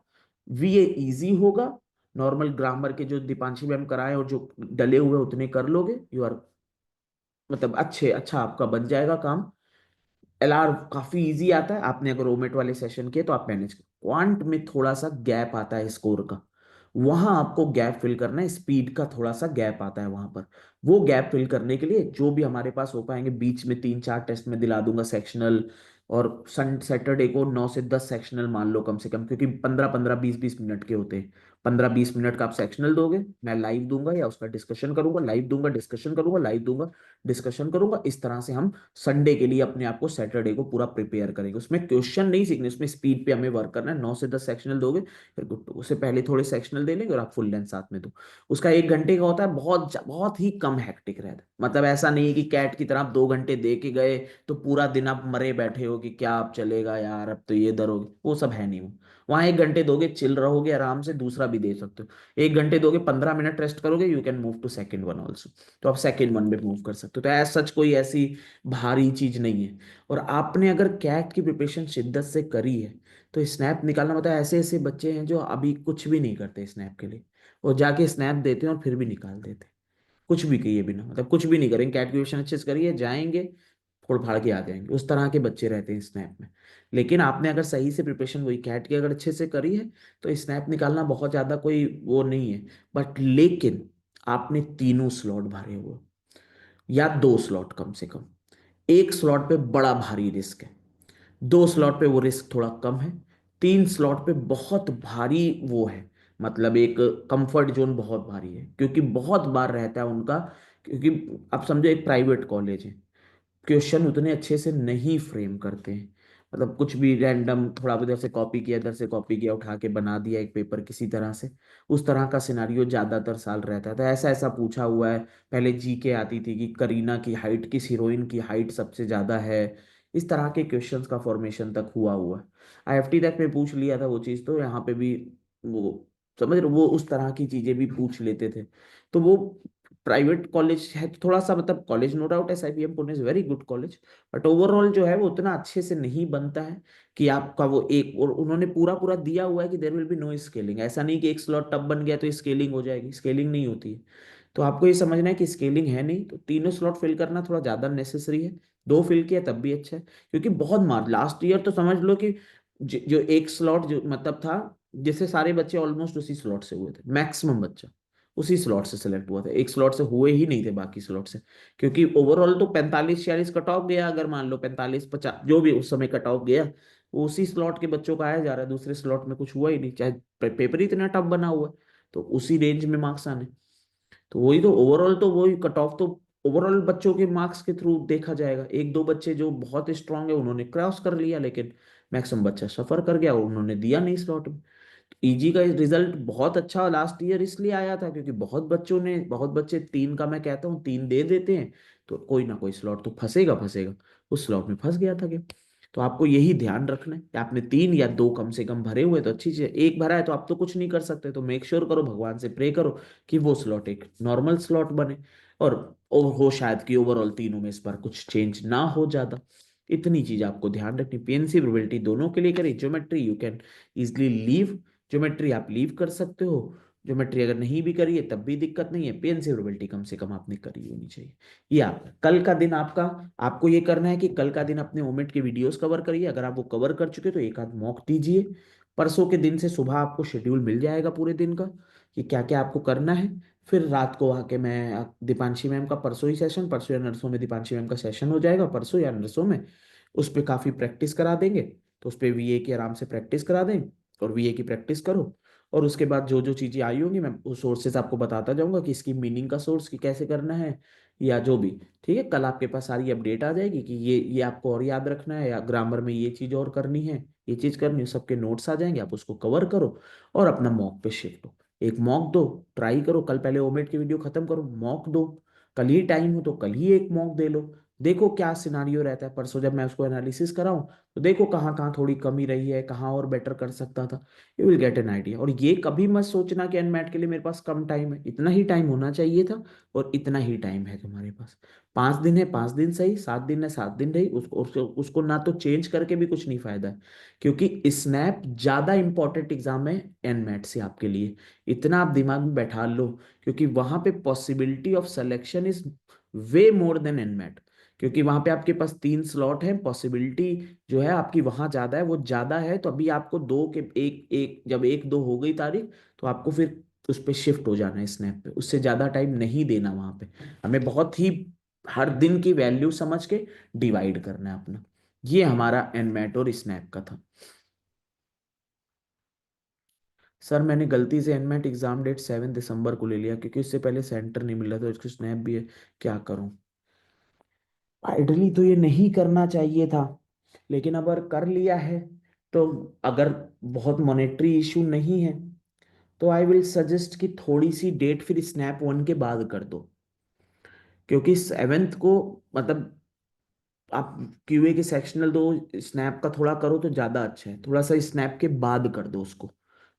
वीए easy होगा। नॉर्मल ग्रामर के जो दीपांशी मैम कराए और जो डले हुए उतने कर लोगे, यू आर मतलब अच्छा आपका बन जाएगा काम। एलआर काफी इजी आता है, आपने अगर ओमेट वाले सेशन किए तो आप मैनेज कर। क्वांट में थोड़ा सा गैप आता है स्कोर का, वहां आपको गैप फिल करना है। स्पीड का थोड़ा सा गैप आता है वहां पर। वो गैप फिल करने के लिए जो भी हमारे पास हो पाएंगे, बीच में 3-4 टेस्ट में दिला दूंगा सेक्शनल। और सन सैटरडे को 9 से 10 सेक्शनल मान लो कम से कम, क्योंकि 15-15 20-20 मिनट के होते हैं। 15-20 मिनट का आप सेक्शनल दोगे, मैं लाइव दूंगा या उसका डिस्कशन करूंगा, लाइव दूंगा डिस्कशन करूंगा, लाइव दूंगा डिस्कशन करूंगा। इस तरह से हम संडे के लिए अपने आप को सैटरडे को पूरा प्रिपेयर करेंगे। उसमें क्वेश्चन नहीं सीखने, उसमें स्पीड पे हमें वर्क करना है। 9 से 10 सेक्शनल दोगे, फिर गुड टू। उससे पहले थोड़े सेक्शनल दे लेंगे और आप फुल लेंथ साथ में दो। उसका 1 घंटे का होता है, बहुत ही कम हेक्टिक रहता है। मतलब ऐसा नहीं है कि कैट की तरह आप 2 घंटे दे के गए तो पूरा दिन आप मरे बैठे हो कि क्या आप चलेगा यार, अब तो ये दरोगे, वो सब है नहीं। वो वहां 1 घंटे दोगे, चिल रहोगे आराम से, दूसरा भी दे सकते हो। 1 घंटे दोगे, 15 मिनट रेस्ट करोगे, you can move to second one also. तो आप सेकंड वन में मूव कर सकते हो। तो एज सच कोई ऐसी भारी चीज नहीं है। और आपने अगर कैट की प्रिपरेशन शिद्दत से करी है तो स्नैप निकालना, मतलब ऐसे ऐसे बच्चे हैं जो अभी कुछ भी नहीं करते स्नैप के लिए, और जाके स्नैप देते हैं और फिर भी निकाल देते हैं कुछ भी किए बिना। मतलब कुछ भी नहीं करेंगे, कैट की प्रिपरेशन अच्छे से करिए, जाएंगे फोड़ फाड़ के आ जाएंगे। उस तरह के बच्चे रहते हैं स्नैप में। लेकिन आपने अगर सही से प्रिपरेशन वही कैट की अगर अच्छे से करी है तो स्नैप निकालना बहुत ज्यादा कोई वो नहीं है। बट लेकिन आपने तीनों स्लॉट भरे हुए, या 2 स्लॉट कम से कम। एक स्लॉट पे बड़ा भारी रिस्क है, 2 स्लॉट पे वो रिस्क थोड़ा कम है, 3 स्लॉट पे बहुत भारी वो है। मतलब एक कंफर्ट जोन बहुत भारी है, क्योंकि बहुत बार रहता है उनका। क्योंकि आप समझो एक प्राइवेट कॉलेज है, क्वेश्चन उतने अच्छे से नहीं फ्रेम करते हैं। मतलब कुछ भी रैंडम थोड़ा इधर से कॉपी किया, इधर से कॉपी किया, उठा के बना दिया एक पेपर किसी तरह से। उस तरह का सिनारियो ज्यादातर साल रहता है। तो ऐसा ऐसा पूछा हुआ है। पहले जीके आती थी कि करीना की हाइट, किस हीरोइन की हाइट सबसे ज्यादा है। इस तरह के क्वेश्चंस का फॉर्मेशन तक हुआ हुआ है। आईएफटी तक में पूछ लिया था वो चीज़, तो यहाँ पे भी वो समझ रहे हो, वो उस तरह की चीजें भी पूछ लेते थे। तो वो प्राइवेट कॉलेज है तो थोड़ा सा, मतलब college no doubt SIBM Pune is very good college, but overall जो है वो उतना अच्छे से नहीं बनता है कि आपका वो एक। और उन्होंने पूरा पूरा दिया हुआ है कि there will be no scaling. ऐसा नहीं कि एक स्लॉट टब बन गया तो स्केलिंग हो जाएगी, स्केलिंग नहीं होती है। तो आपको ये समझना है कि स्केलिंग है नहीं, तो तीनों स्लॉट फिल करना थोड़ा ज्यादा नेसेसरी है। 2 फिल किया तब भी अच्छा है, क्योंकि बहुत मार लास्ट ईयर तो समझ लो कि जो एक स्लॉट जो मतलब था, जिससे सारे बच्चे ऑलमोस्ट उसी स्लॉट से हुए थे, मैक्सिमम बच्चा उसी स्लॉट से सिलेक्ट हुआ था। एक स्लॉट से हुए ही नहीं थे बाकी स्लॉट से। क्योंकि ओवरऑल तो 45-46 कट ऑफ गया, अगर मान लो 45-50 जो भी उस समय कट ऑफ गया, वो उसी स्लॉट के बच्चों का आया जा रहा है। दूसरे स्लॉट में कुछ हुआ ही नहीं, चाहे पेपर ही इतना टफ बना हुआ है। तो उसी रेंज में मार्क्स आने, तो वही तो ओवरऑल तो वही कट ऑफ तो ओवरऑल बच्चों के मार्क्स के थ्रू देखा जाएगा। एक दो बच्चे जो बहुत स्ट्रांग है उन्होंने क्रॉस कर लिया, लेकिन मैक्सिमम बच्चा सफर कर गया, उन्होंने दिया नहीं स्लॉट में। ईजी का रिजल्ट बहुत अच्छा लास्ट ईयर इसलिए आया था क्योंकि बहुत बच्चे 3 का, मैं कहता हूँ 3 दे देते हैं तो कोई ना कोई स्लॉट तो फंसेगा फंसेगा। उस स्लॉट में फंस गया था क्या। तो आपको यही ध्यान रखना है कि आपने 3 या 2 कम से कम भरे हुए तो अच्छी चीज है। एक भरा है तो आप तो कुछ नहीं कर सकते, तो मेक श्योर करो, भगवान से प्रे करो कि वो स्लॉट एक नॉर्मल स्लॉट बने। और हो शायद कि ओवरऑल तीनों में इस बार कुछ चेंज ना हो ज्यादा। इतनी चीज आपको ध्यान रखनी। पीएनसी प्रोबेबिलिटी दोनों के लिए करें। Geometry you can easily leave, geometry आप लीव कर सकते हो। ज्योमेट्री अगर नहीं भी करिए तब भी दिक्कत नहीं है, पीएनसी प्रोबेबिलिटी कम से कम आपने करी होनी चाहिए। या कल का दिन आपका, आपको ये करना है कि कल का दिन अपने ओमेट के वीडियोस कवर करिए। अगर आप वो कवर कर चुके तो एक आध मॉक दीजिए। परसों के दिन से सुबह आपको शेड्यूल मिल जाएगा पूरे दिन का कि क्या क्या आपको करना है। फिर रात को आके मैं दीपांशी मैम का परसों ही सेशन, परसों या नरसों में दीपांशी मैम का सेशन हो जाएगा, परसों या नरसों में उस पर काफ़ी प्रैक्टिस करा देंगे। तो उस पर वीए की आराम से प्रैक्टिस करा दें और वीए की प्रैक्टिस करो। और उसके बाद जो जो चीज़ें आई होंगी मैं वो सोर्सेज आपको बताता जाऊंगा कि इसकी मीनिंग का सोर्स की कैसे करना है या जो भी। ठीक है, कल आपके पास सारी अपडेट आ जाएगी कि ये आपको और याद रखना है, या ग्रामर में ये चीज़ और करनी है, ये चीज़ करनी है, सबके नोट्स आ जाएंगे, आप उसको कवर करो और अपना मॉक पे शिफ्ट हो। एक मॉक दो, ट्राई करो, कल पहले ओमेट की वीडियो खत्म करो, मॉक दो। कल ही टाइम हो तो कल ही एक मॉक दे लो। देखो क्या सिनारियो रहता है, परसों जब मैं उसको एनालिसिस कराऊं तो देखो कहाँ कहाँ थोड़ी कमी रही है, कहाँ और बेटर कर सकता था। You will get an idea. और ये कभी मत सोचना कि एनमैट के लिए मेरे पास कम टाइम है, इतना ही टाइम होना चाहिए था और इतना ही टाइम है तुम्हारे पास। 5 दिन है, 5 दिन सही, 7 दिन है, 7 दिन रही, उसको ना तो चेंज करके भी कुछ नहीं फायदा है। क्योंकि स्नैप ज्यादा इंपॉर्टेंट एग्जाम है एनमैट से आपके लिए, इतना आप दिमाग में बैठा लो। क्योंकि वहां पे possibility of selection is way more than NMAT. क्योंकि वहां पे आपके पास 3 स्लॉट है, पॉसिबिलिटी जो है आपकी वहां ज्यादा है, वो ज्यादा है। तो अभी आपको दो के एक एक जब एक दो हो गई तारीख तो आपको फिर उस पे शिफ्ट हो जाना है स्नैप पे, उससे ज्यादा टाइम नहीं देना वहां पे। हमें बहुत ही हर दिन की वैल्यू समझ के डिवाइड करना है अपना। ये हमारा एनमैट और स्नैप का था। सर मैंने गलती से एनमेट एग्जाम डेट 7 दिसंबर को ले लिया क्योंकि उससे पहले सेंटर नहीं मिला था, इसको स्नैप भी है, क्या करूं। आइडली तो ये नहीं करना चाहिए था, लेकिन अगर कर लिया है तो, अगर बहुत मॉनेटरी इशू नहीं है तो आई विल सजेस्ट कि थोड़ी सी डेट फिर स्नैप 1 के बाद कर दो। क्योंकि 7th को मतलब आप क्यूए के सेक्शनल दो, स्नैप का थोड़ा करो तो ज्यादा अच्छा है। थोड़ा सा स्नैप के बाद कर दो उसको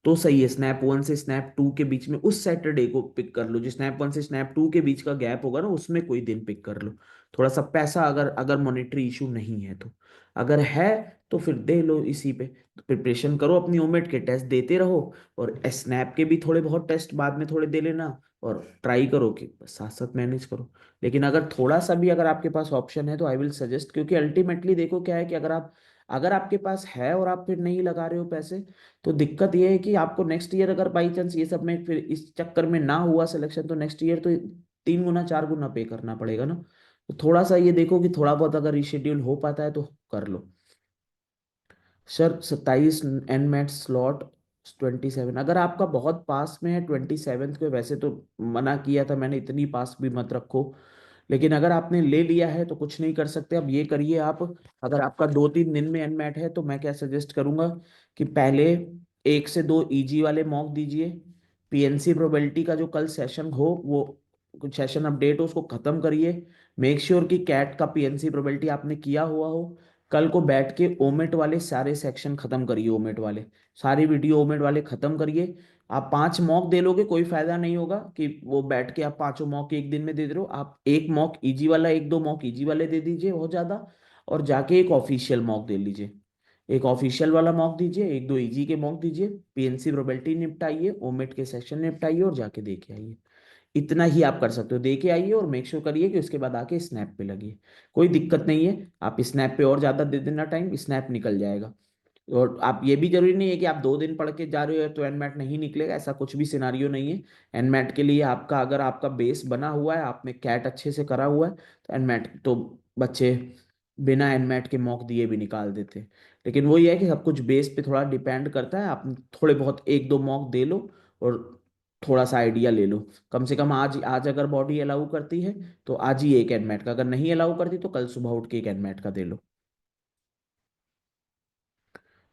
तो सही है। स्नैप 1 से स्नैप 2 के बीच में उस सैटरडे को पिक कर लो, जो स्नैप 1 से स्नैप 2 के बीच का गैप होगा ना, उसमें कोई दिन पिक कर लो। थोड़ा सा पैसा, अगर अगर मॉनेटरी इशू नहीं है तो, अगर है तो फिर दे लो इसी पे। तो प्रिपरेशन करो अपनी, ओमेट के टेस्ट देते रहो और स्नैप के भी थोड़े बहुत टेस्ट बाद में थोड़े दे लेना। और ट्राई करो कि साथ साथ मैनेज करो। लेकिन अगर थोड़ा सा भी अगर आपके पास ऑप्शन है तो आई विल सजेस्ट, क्योंकि अल्टीमेटली देखो क्या है कि अगर आपके पास है और आप फिर नहीं लगा रहे हो पैसे, तो दिक्कत ये है कि आपको नेक्स्ट ईयर अगर बाई चांस ये सब में फिर इस चक्कर में ना हुआ सिलेक्शन, तो नेक्स्ट ईयर तो 3 गुना 4 गुना पे करना पड़ेगा ना। तो थोड़ा सा ये देखो कि थोड़ा बहुत अगर रिशेड्यूल हो पाता है तो कर लो। सर 27 एनमेट स्लॉट 27, अगर आपका बहुत पास में है 27 को, वैसे तो मना किया था मैंने, इतनी पास भी मत रखो। लेकिन अगर आपने ले लिया है तो कुछ नहीं कर सकते। अब ये करिए आप, अगर आपका 2-3 दिन में एनमेट है तो मैं क्या सजेस्ट करूंगा कि पहले 1 से 2 इजी वाले मॉक दीजिए। पीएनसी प्रोबेबिलिटी का जो कल सेशन हो, वो कुछ सेशन अपडेट हो उसको खत्म करिए। मेक श्योर कि कैट का पीएनसी प्रोबेबिलिटी आपने किया हुआ हो। कल को बैठ के ओमेट वाले सारे सेक्शन खत्म करिए, ओमेट वाले सारी वीडियो ओमेट वाले खत्म करिए। आप 5 मॉक दे लोगे कोई फायदा नहीं होगा कि वो बैठ के आप पांचों मॉक एक दिन में दे रहे हो। आप एक मॉक इजी वाला, 1-2 मॉक इजी वाले दे दीजिए बहुत ज्यादा, और जाके एक ऑफिशियल मॉक दे लीजिए। एक ऑफिशियल वाला मॉक दीजिए, 1-2 इजी के मॉक दीजिए, पीएनसी प्रोबेबिलिटी निपटाइए, ओमेट के सेक्शन निपटाइए और जाके देके आइए। इतना ही आप कर सकते हो, दे के आइए और मेक श्योर करिए कि उसके बाद आके स्नैप पे लगिए। कोई दिक्कत नहीं है, आप स्नैप पे और ज्यादा दे देना टाइम, स्नैप निकल जाएगा। और आप ये भी जरूरी नहीं है कि आप 2 दिन पढ़ के जा रहे हो तो एनमैट नहीं निकलेगा, ऐसा कुछ भी सिनारियो नहीं है। एनमैट के लिए आपका, अगर आपका बेस बना हुआ है, आपने कैट अच्छे से करा हुआ है, तो एनमैट तो बच्चे बिना एनमैट के मॉक दिए भी निकाल देते हैं। लेकिन वो ये है कि सब कुछ बेस पे थोड़ा डिपेंड करता है। आप थोड़े बहुत 1-2 मॉक दे लो और थोड़ा सा आइडिया ले लो। कम से कम आज आज अगर बॉडी अलाउ करती है तो आज ही एक एनमैट का, अगर नहीं अलाउ करती तो कल सुबह उठ के एक एनमैट का दे लो।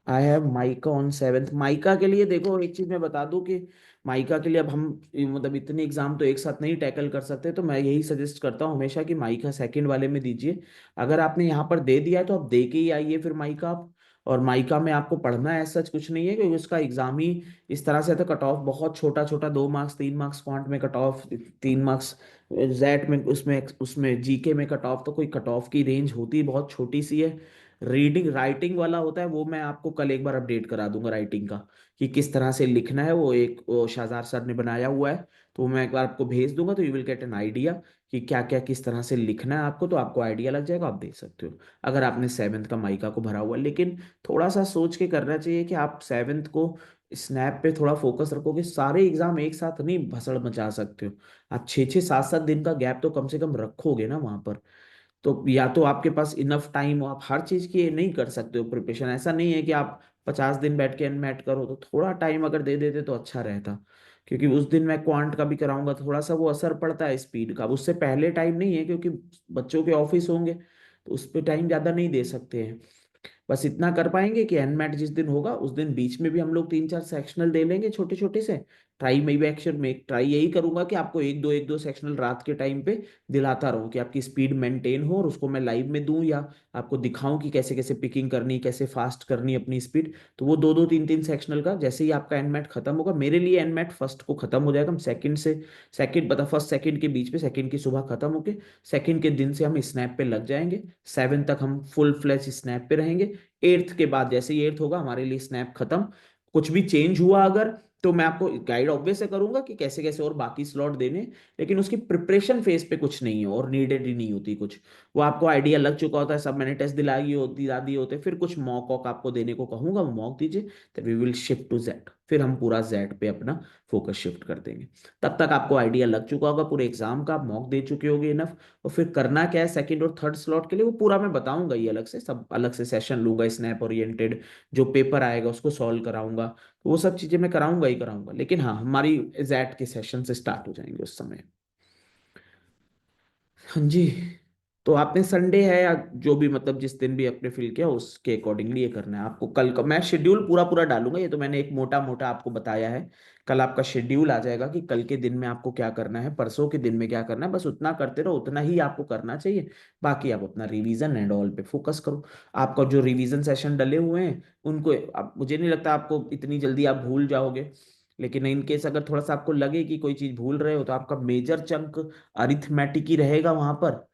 I have MICA on 7th। MICA के लिए देखो एक चीज मैं बता दूं कि माइका के लिए अब हम मतलब इतने एग्जाम तो एक साथ नहीं टैकल कर सकते, तो मैं यही सजेस्ट करता हूँ हमेशा कि माइका सेकंड वाले में दीजिए। अगर आपने यहाँ पर दे दिया है तो आप दे के ही आइए फिर माइका आप। और माइका में आपको पढ़ना है सच कुछ नहीं है, क्योंकि उसका एग्जाम ही इस तरह से था, कट ऑफ बहुत छोटा छोटा, 2 मार्क्स 3 मार्क्स क्वांट में कट ऑफ, 3 मार्क्स जेट में, उसमें उसमें जीके में कट ऑफ, तो कोई कट ऑफ की रेंज होती बहुत छोटी सी है। रीडिंग राइटिंग वाला होता है, वो मैं आपको कल एक बार अपडेट करा दूंगा राइटिंग का, कि किस तरह से लिखना है, वो एक वो शाहजार सर ने बनाया हुआ है, तो वो मैं एक बार आपको भेज दूंगा, तो you will get an idea कि क्या क्या किस तरह से लिखना है आपको, तो आपको आइडिया लग जाएगा, आप देख सकते हो अगर आपने सेवेंथ का माइका को भरा हुआ है। लेकिन थोड़ा सा सोच के करना चाहिए कि आप सेवेंथ को स्नैप पे थोड़ा फोकस रखोगे, सारे एग्जाम एक साथ नहीं भसड़ मचा सकते हो। आप 6 6 7 7 दिन का गैप तो कम से कम रखोगे ना वहां पर, तो या तो आपके पास इनफ टाइम हो, आप हर चीज की नहीं कर सकते हो प्रिपरेशन, ऐसा नहीं है कि आप 50 दिन बैठ के एनमेट करो, तो थोड़ा टाइम अगर दे देते तो अच्छा रहता। क्योंकि उस दिन मैं क्वांट का भी कराऊंगा, थोड़ा सा वो असर पड़ता है स्पीड का, अब उससे पहले टाइम नहीं है क्योंकि बच्चों के ऑफिस होंगे, तो उस पर टाइम ज्यादा नहीं दे सकते हैं। बस इतना कर पाएंगे कि एनमेट जिस दिन होगा उस दिन बीच में भी हम लोग 3 4 सेक्शनल दे लेंगे छोटे छोटे से। ट्राई में भी एक्शन में ट्राई यही करूंगा कि आपको एक दो सेक्शनल रात के टाइम पे दिलाता रहूं, कि आपकी स्पीड मेंटेन हो, और उसको मैं लाइव में दूं या आपको दिखाऊं कि कैसे कैसे पिकिंग करनी, कैसे फास्ट करनी अपनी स्पीड। तो वो 2 2 3 3 सेक्शनल का जैसे ही आपका एनमेट खत्म होगा, मेरे लिए एनमेट फर्स्ट को खत्म हो जाएगा, हम सेकंड से सेकंड बता फर्स्ट सेकंड के बीच में, सेकंड की सुबह खत्म होके सेकंड के दिन से हम स्नैप पे लग जाएंगे। 7 तक हम फुल फ्लैश स्नैप पे रहेंगे। एट्थ के बाद जैसे ही एट्थ होगा हमारे लिए स्नैप खत्म। कुछ भी चेंज हुआ अगर, तो मैं आपको गाइड ऑब्वियस से करूंगा कि कैसे कैसे और बाकी स्लॉट देने, लेकिन उसकी प्रिपरेशन फेज पे कुछ नहीं है और नीडेड ही नहीं होती कुछ। वो आपको आइडिया लग चुका होता है, सब मैंने टेस्ट दिलाई होती दिला दिए होते, फिर कुछ मॉक वॉक आपको देने को कहूंगा, वो मॉक दीजिए, तो we will shift to Z, फिर हम पूरा जेड पे अपना फोकस शिफ्ट कर देंगे। तब तक आपको आइडिया लग चुका होगा पूरे एग्जाम का, आप मॉक दे चुके होगे इनफ, और फिर करना क्या है सेकंड और थर्ड स्लॉट के लिए वो पूरा मैं बताऊंगा, ये अलग से सब अलग से सेशन लूंगा स्नैप ओरिएंटेड, जो पेपर आएगा उसको सॉल्व कराऊंगा, तो वो सब चीजें मैं कराऊंगा ही कराऊंगा। लेकिन हाँ, हमारी जैट के सेशन से स्टार्ट हो जाएंगे उस समय। हाँ जी। तो आपने संडे है या जो भी मतलब जिस दिन भी अपने फिल किया उसके अकॉर्डिंगली ये करना है आपको। कल का मैं शेड्यूल पूरा पूरा डालूंगा, ये तो मैंने एक मोटा मोटा आपको बताया है। कल आपका शेड्यूल आ जाएगा कि कल के दिन में आपको क्या करना है, परसों के दिन में क्या करना है, बस उतना करते रहो, उतना ही आपको करना चाहिए। बाकी आप अपना रिवीजन एंड ऑल पे फोकस करो। आपका जो रिवीजन सेशन डले हुए हैं उनको, अब मुझे नहीं लगता आपको इतनी जल्दी आप भूल जाओगे, लेकिन इन केस अगर थोड़ा सा आपको लगे कि कोई चीज भूल रहे हो, तो आपका मेजर चंक अरिथमेटिक ही रहेगा वहां पर।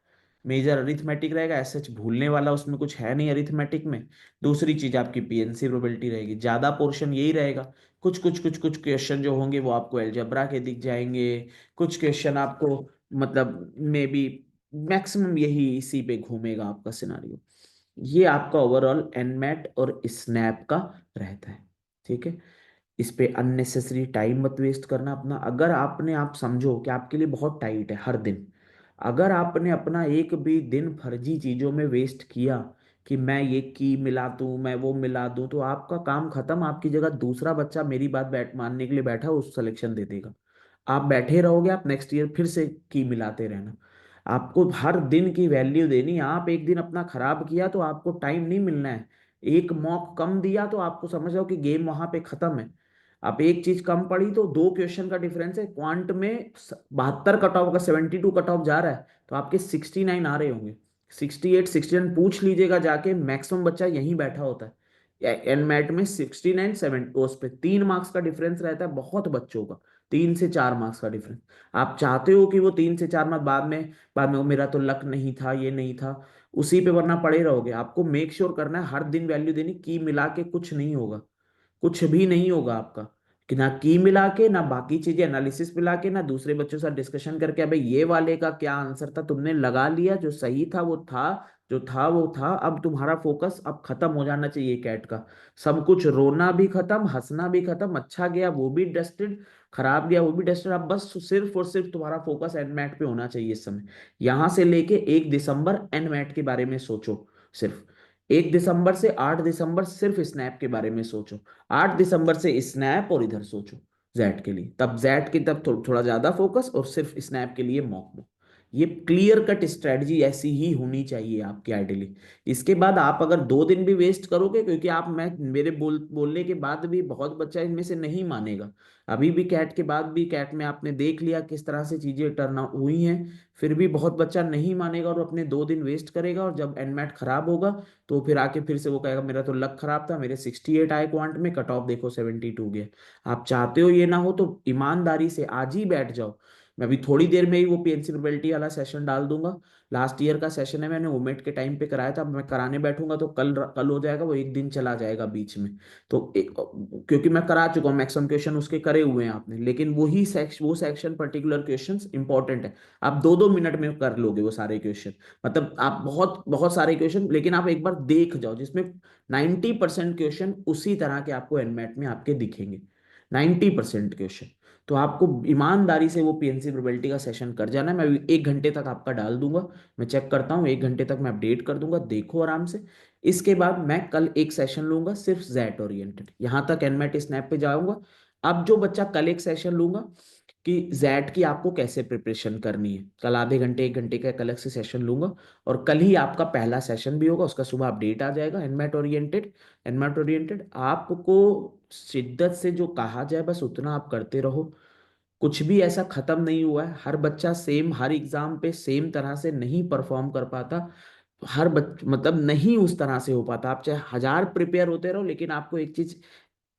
मेजर अरिथमेटिक रहेगा, ऐसे भूलने वाला उसमें कुछ है नहीं अरिथमेटिक में। दूसरी चीज आपकी पीएनसी प्रोबेबिलिटी रहेगी, ज्यादा पोर्शन यही रहेगा। कुछ क्वेश्चन जो होंगे वो आपको अलजेब्रा के दिख जाएंगे, कुछ क्वेश्चन आपको मतलब मे बी मैक्सिमम यही इसी पे घूमेगा आपका सिनारियो। ये आपका ओवरऑल एनमेट और स्नैप का रहता है। ठीक है। इस पे अननेसेसरी टाइम मत वेस्ट करना अपना। अगर आपने आप समझो कि आपके लिए बहुत टाइट है हर दिन, अगर आपने अपना एक भी दिन फर्जी चीजों में वेस्ट किया कि मैं ये की मिला दूं, मैं वो मिला दूं, तो आपका काम खत्म, आपकी जगह दूसरा बच्चा मेरी बात बैठ मानने के लिए बैठा उस सिलेक्शन दे देगा। आप बैठे रहोगे, आप नेक्स्ट ईयर फिर से की मिलाते रहना। आपको हर दिन की वैल्यू देनी। आप एक दिन अपना खराब किया तो आपको टाइम नहीं मिलना है। एक मॉक कम दिया तो आपको समझ जाओ कि गेम वहां पे खत्म है। आप एक चीज कम पड़ी तो 2 क्वेश्चन का डिफरेंस है, क्वांट में 72 कट ऑफ का 72 कट ऑफ जा रहा है, तो आपके 69 आ रहे होंगे। 68 69 पूछ लीजिएगा जाके, मैक्सिमम बच्चा यहीं बैठा होता है एनमेट में। 69 7 उस पे 3 मार्क्स का डिफरेंस रहता है बहुत बच्चों का, 3 से 4 मार्क्स का डिफरेंस। आप चाहते हो कि वो 3 से 4 मार्क्स बाद में वो मेरा तो लक नहीं था, ये नहीं था, उसी पे वरना पड़े रहोगे। आपको मेक श्योर करना है हर दिन वैल्यू देनी, की मिला के कुछ नहीं होगा, कुछ भी नहीं होगा आपका। कि ना की मिला के, ना बाकी चीजें एनालिसिस मिला के, ना दूसरे बच्चों के साथ डिस्कशन करके अबे ये वाले का क्या आंसर था, तुमने लगा लिया, जो सही था वो था, जो था वो था। अब तुम्हारा फोकस अब खत्म हो जाना चाहिए कैट का। सब कुछ, रोना भी खत्म, हंसना भी खत्म, अच्छा गया वो भी डस्टेड, खराब गया वो भी डस्टेड। अब बस सिर्फ और सिर्फ तुम्हारा फोकस एनमैट पे होना चाहिए इस समय। यहां से लेके 1 दिसंबर एनमैट के बारे में सोचो सिर्फ। 1 दिसंबर से 8 दिसंबर सिर्फ स्नैप के बारे में सोचो। 8 दिसंबर से स्नैप और इधर सोचो जेड के लिए, तब जेड की तब थोड़ा ज्यादा फोकस, और सिर्फ स्नैप के लिए मॉक मॉक। ये क्लियर कट स्ट्रेटजी ऐसी ही होनी चाहिए आपकी आइडियली। इसके बाद आप अगर 2 दिन भी वेस्ट करोगे, क्योंकि आप, मैं मेरे बोलने के बाद भी बहुत बच्चा इनमें से नहीं मानेगा। अभी भी कैट के बाद भी, कैट में आपने देख लिया किस तरह से चीजें टर्न हुई हैं, फिर भी बहुत बच्चा नहीं मानेगा और अपने 2 दिन वेस्ट करेगा, और जब एनमेट खराब होगा तो फिर आके फिर से वो कहेगा मेरा तो लक खराब था, मेरे 68 आए क्वांट में, कट ऑफ देखो 72 गया। आप चाहते हो ये ना हो तो ईमानदारी से आज ही बैठ जाओ। मैं अभी थोड़ी देर में ही वो पीएनसी प्रोबेबिलिटी वाला सेशन डाल दूंगा। लास्ट ईयर का सेशन है, मैंने ओमेट के टाइम पे कराया था, अब मैं कराने बैठूंगा तो कल कल हो जाएगा, वो एक दिन चला जाएगा बीच में। तो क्योंकि मैं करा चुका हूँ, मैक्सिमम क्वेश्चन उसके करे हुए हैं आपने, लेकिन वो सेक्शन पर्टिकुलर क्वेश्चंस इंपॉर्टेंट है। आप 2-2 मिनट में कर लोगे वो सारे क्वेश्चन। मतलब आप बहुत बहुत सारे क्वेश्चन, लेकिन आप एक बार देख जाओ जिसमें 90% क्वेश्चन उसी तरह के आपको एनमेट में आपके दिखेंगे। 90% क्वेश्चन। तो आपको ईमानदारी से वो पीएनसी प्रोबेबिलिटी का सेशन कर जाना है। मैं अभी 1 घंटे तक आपका डाल दूंगा। मैं चेक करता हूँ, 1 घंटे तक मैं अपडेट कर दूंगा, देखो आराम से। इसके बाद मैं कल एक सेशन लूंगा सिर्फ जैट ओरिएंटेड, यहां तक एनमेट स्नैप पे जाऊंगा। अब जो बच्चा, कल एक सेशन लूंगा कि जैट की आपको कैसे प्रिपरेशन करनी है, कल आधे घंटे 1 घंटे का एक अलग से सेशन लूंगा। और कल ही आपका पहला सेशन भी होगा, उसका सुबह अपडेट आ जाएगा, एनमेट ओरिएंटेड। एनमेट ओरिएंटेड आपको शिद्दत से जो कहा जाए बस उतना आप करते रहो। कुछ भी ऐसा खत्म नहीं हुआ है, हर बच्चा सेम हर एग्जाम पे सेम तरह से नहीं परफॉर्म कर पाता। मतलब नहीं उस तरह से हो पाता। आप चाहे 1000 प्रिपेयर होते रहो, लेकिन आपको एक चीज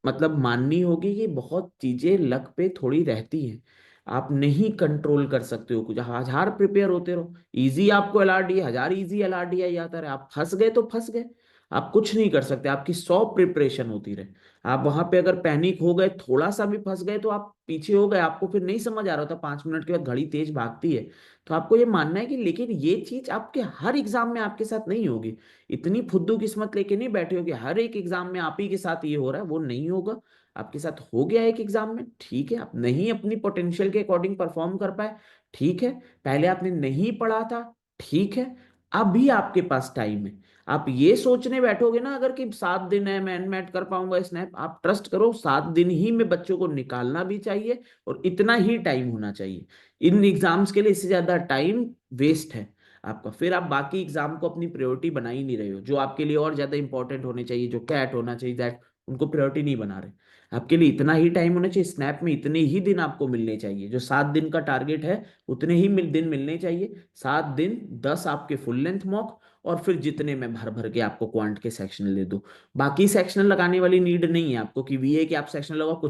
मतलब माननी होगी कि बहुत चीजें लक पे थोड़ी रहती हैं। आप नहीं कंट्रोल कर सकते हो कुछ, 1000 प्रिपेयर होते रहो। इजी आपको एलआरडी, 1000 इजी एलआरडी आई आता रहे, आप फंस गए तो फंस गए। आप कुछ नहीं कर सकते, आपकी 100 प्रिपरेशन होती रहे। आप वहां पे अगर पैनिक हो गए, थोड़ा सा भी फंस गए, तो आप पीछे हो गए, आपको फिर नहीं समझ आ रहा था, 5 मिनट के बाद घड़ी तेज भागती है। तो आपको ये मानना है कि, लेकिन ये चीज आपके हर एग्जाम में आपके साथ नहीं होगी। इतनी फुद्दू किस्मत लेके नहीं बैठे हो कि हर एक एग्जाम में आप ही के साथ ये हो रहा है, वो नहीं होगा। आपके साथ हो गया एक एग्जाम में, ठीक है, आप नहीं अपनी पोटेंशियल के अकॉर्डिंग परफॉर्म कर पाए, ठीक है। पहले आपने नहीं पढ़ा था, ठीक है। अभी आपके पास टाइम है। आप ये सोचने बैठोगे ना अगर कि 7 दिन है, मैं एनमेट कर पाऊंगा स्नैप, आप ट्रस्ट करो 7 दिन ही में बच्चों को निकालना भी चाहिए, और इतना ही टाइम होना चाहिए। इन एग्जाम्स के लिए इससे ज्यादा टाइम वेस्ट है आपका। फिर आप बाकी एग्जाम को अपनी प्रायोरिटी बना ही नहीं रहे हो, जो आपके लिए और ज्यादा इंपॉर्टेंट होने चाहिए, जो कैट होना चाहिए, दैट, उनको प्रायोरिटी नहीं बना रहे। आपके लिए इतना ही टाइम होना चाहिए, स्नैप में इतने ही दिन आपको मिलने चाहिए, जो 7 दिन का टारगेट है उतने ही दिन मिलने चाहिए। 7 दिन, 10 आपके फुल लेंथ मॉक, और फिर जितने में भर भर के आपको क्वांट के सेक्शन ले दो। बाकी सेक्शनल लगाने वाली नीड नहीं है आपको कि वीए के आप सेक्शनल लगाओ,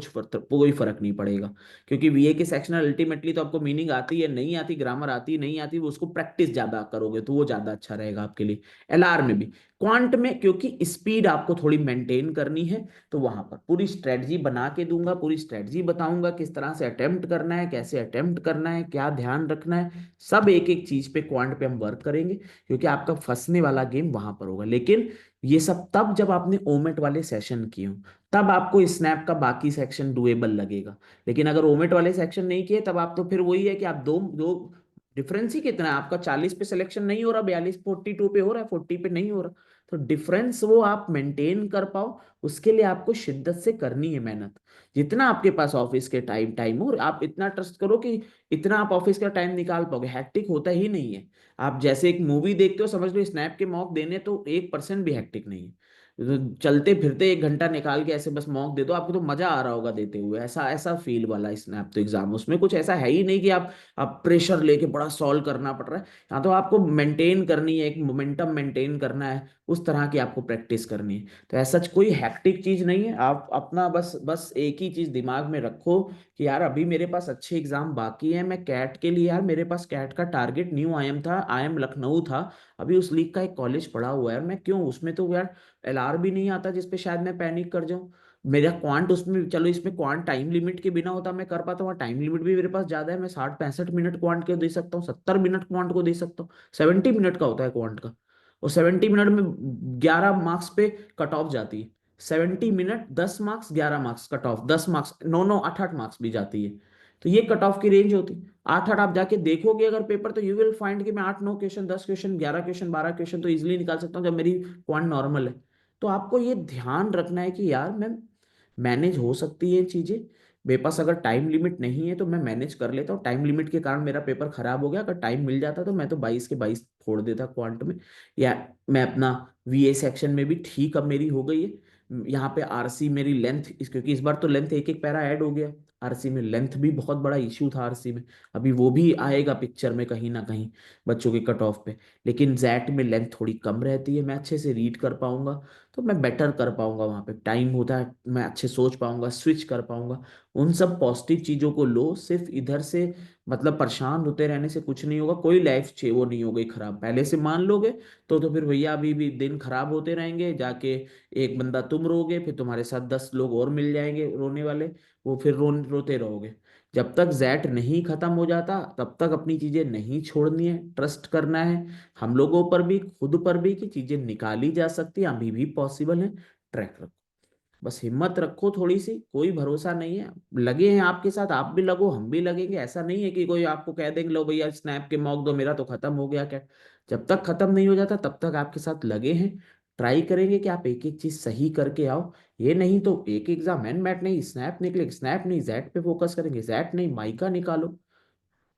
कोई फर्क नहीं पड़ेगा। क्योंकि वीए के सेक्शनल अल्टीमेटली तो आपको मीनिंग आती है नहीं आती, ग्रामर आती है नहीं आती, वो उसको प्रैक्टिस ज्यादा करोगे तो वो ज्यादा अच्छा रहेगा आपके लिए। एलआर में भी, क्वांट में क्योंकि स्पीड आपको थोड़ी मेंटेन करनी है, तो वहां पर पूरी स्ट्रेटजी बना के दूंगा, पूरी स्ट्रेटजी बताऊंगा किस तरह से अटेम्प्ट करना है, कैसे अटेम्प्ट करना है, क्या ध्यान रखना है। सब एक एक चीज पे क्वांट पे हम वर्क करेंगे, क्योंकि आपका फंसने वाला गेम वहां पर होगा। लेकिन ये सब तब जब आपने ओमेट वाले सेशन किए हो, तब आपको स्नैप का बाकी सेक्शन डुएबल लगेगा। लेकिन अगर ओमेट वाले सेक्शन नहीं किए, तब आप तो फिर वही है कि आप दो दो डिफरेंस ही कितना है आपका, 40 पे सिलेक्शन नहीं हो रहा, 42 42 पे हो रहा है, 40 पे नहीं हो रहा। तो डिफरेंस वो आप मेंटेन कर पाओ, उसके लिए आपको शिद्दत से करनी है मेहनत। जितना आपके पास ऑफिस के टाइम टाइम हो, आप इतना ट्रस्ट करो कि इतना आप ऑफिस का टाइम निकाल पाओगे, हैक्टिक होता ही नहीं है। आप जैसे एक मूवी देखते हो, समझ लो स्नैप के मॉक देने तो 1% भी हैक्टिक नहीं है। तो चलते फिरते 1 घंटा निकाल के ऐसे बस मॉक दे दो, आपको तो मजा आ रहा होगा देते हुए, ऐसा ऐसा फील वाला स्नैप तो एग्जाम, उसमें कुछ ऐसा है ही नहीं कि आप प्रेशर लेके बड़ा सॉल्व करना पड़ रहा है। यहाँ तो आपको मेंटेन करनी है, एक मोमेंटम मेंटेन करना है, उस तरह की आपको प्रैक्टिस करनी है। तो ऐसा कोई हैक्टिक चीज नहीं है। आप अपना बस बस एक ही चीज दिमाग में रखो कि यार अभी मेरे पास अच्छे एग्जाम बाकी हैं, मैं कैट के लिए, यार मेरे पास कैट का टारगेट न्यू आईएम था, आईएम लखनऊ था, अभी उस लीग का एक कॉलेज पड़ा हुआ है, मैं क्यों उसमें तो यार एलआर भी नहीं आता जिसपे शायद मैं पैनिक कर जाऊं। मेरा क्वांट उसमें, चलो इसमें क्वांट टाइम लिमिट के बिना होता मैं कर पाता हूँ, टाइम लिमिट भी मेरे पास ज्यादा है, मैं 60 65 मिनट क्वांट को दे सकता हूँ, 70 मिनट क्वांट को दे सकता हूँ, 70 मिनट का होता है क्वांट का। और 70 मिनट में 11 मार्क्स पे कट ऑफ जाती है। 70 minute, 10 marks, 11 marks cut off, 10 marks, नौ नौ 8 8 मार्क्स भी जाती है। तो ये कट ऑफ की रेंज होती है। 8 8 आप जाके देखोगे अगर पेपर, तो यू विल फाइंड कि मैं 8 9 क्वेश्चन, 10 क्वेश्चन, 11 क्वेश्चन, 12 क्वेश्चन तो इजिली निकाल सकता हूँ जब मेरी क्वांट नॉर्मल है। तो आपको ये ध्यान रखना है कि यार मैं, मैनेज हो सकती है चीजें, मेरे पास अगर टाइम लिमिट नहीं है तो मैं मैनेज कर लेता हूँ। टाइम लिमिट के कारण मेरा पेपर खराब हो गया, अगर टाइम मिल जाता तो मैं तो 22 के 22 फोड़ देता क्वांट में। या मैं अपना वीए सेक्शन में भी ठीक अब मेरी हो गई है। यहाँ पे आरसी मेरी लेंथ क्योंकि इस बार तो लेंथ एक एक पैरा ऐड हो गया। आरसी में लेंथ भी बहुत बड़ा इशू था आरसी में। अभी वो भी आएगा पिक्चर में कहीं ना कहीं बच्चों के कट ऑफ पे। लेकिन जैट में लेंथ थोड़ी कम रहती है, मैं अच्छे से रीड कर पाऊंगा, तो मैं बेटर कर पाऊंगा। वहां पे टाइम होता है, मैं अच्छे सोच पाऊंगा, स्विच कर पाऊंगा। उन सब पॉजिटिव चीजों को लो। सिर्फ इधर से मतलब परेशान होते रहने से कुछ नहीं होगा। कोई लाइफ वो नहीं हो गई खराब पहले से मान लोगे तो फिर भैया अभी भी दिन खराब होते रहेंगे। जाके एक बंदा तुम रोगे, फिर तुम्हारे साथ 10 लोग और मिल जाएंगे रोने वाले, वो फिर रोते रहोगे। जब तक जैट नहीं खत्म हो जाता तब तक अपनी चीजें नहीं छोड़नी है, ट्रस्ट करना है हम लोगों पर भी, खुद पर भी, कि चीजें निकाली जा सकती है, अभी भी पॉसिबल है। ट्रैक रखो, बस हिम्मत रखो थोड़ी सी, कोई भरोसा नहीं है। लगे हैं आपके साथ, आप भी लगो, हम भी लगेंगे। ऐसा नहीं है कि कोई आपको कह देंगे लो भैया स्नैप के मॉक दो मेरा तो खत्म हो गया क्या। जब तक खत्म नहीं हो जाता तब तक आपके साथ लगे हैं। ट्राई करेंगे कि आप एक एक चीज सही करके आओ। ये नहीं तो एक एग्जाम एन मैट नहीं, स्नैप निकले, स्नैप नहीं जैट पे फोकस करेंगे, जैट नहीं माइका निकालो।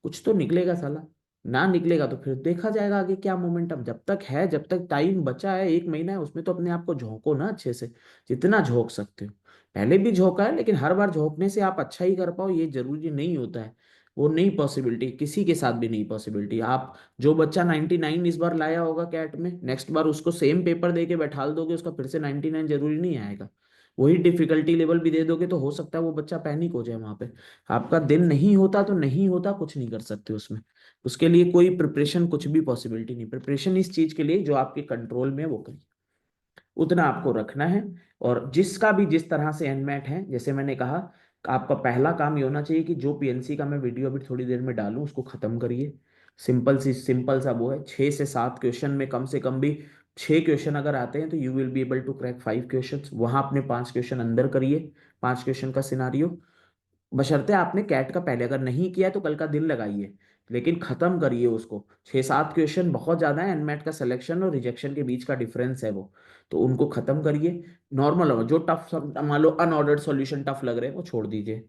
कुछ तो निकलेगा साला। ना निकलेगा तो फिर देखा जाएगा आगे क्या मोमेंटम। जब तक है, जब तक टाइम बचा है, एक महीना है, उसमें तो अपने आप को झोंको ना अच्छे से, जितना झोंक सकते हो। पहले भी झोंका है, लेकिन हर बार झोंकने से आप अच्छा ही कर पाओ ये जरूरी नहीं होता है। वो नहीं पॉसिबिलिटी, किसी के साथ भी नहीं पॉसिबिलिटी। आप जो बच्चा 99 इस बार लाया होगा कैट में, नेक्स्ट बार उसको सेम पेपर दे के बैठा दोगे, उसका फिर से 99 जरूरी नहीं आएगा। वही डिफिकल्टी लेवल भी दे दोगे तो हो सकता है वो बच्चा पैनिक हो जाए वहां पे। आपका दिन नहीं होता तो नहीं होता, कुछ नहीं कर सकते उसमें। उसके लिए कोई प्रिपरेशन, कुछ भी पॉसिबिलिटी नहीं। प्रिपरेशन इस चीज के लिए जो आपके कंट्रोल में है वो करिए, उतना आपको रखना है। और जिसका भी जिस तरह से एनमेट है, जैसे मैंने कहा, आपका पहला काम ये होना चाहिए कि जो पीएनसी का मैं वीडियो अभी थोड़ी देर में डालूं उसको खत्म करिए। सिंपल सा वो है, 6 से 7 क्वेश्चन में कम से कम भी 6 क्वेश्चन अगर आते हैं तो you will be able to crack 5 question. वहां अपने 5 क्वेश्चन अंदर करिए, 5 क्वेश्चन का सिनारियो। बशर्ते आपने कैट का पहले अगर नहीं किया है तो कल का दिन लगाइए, लेकिन खत्म करिए उसको। 6 7 क्वेश्चन बहुत ज्यादा है, एनमेट का सिलेक्शन और रिजेक्शन के बीच का डिफरेंस है वो, तो उनको खत्म करिए। नॉर्मल हो जो टफ, मान लो अनऑर्डर्ड सॉल्यूशन टफ लग रहे हैं वो छोड़ दीजिए।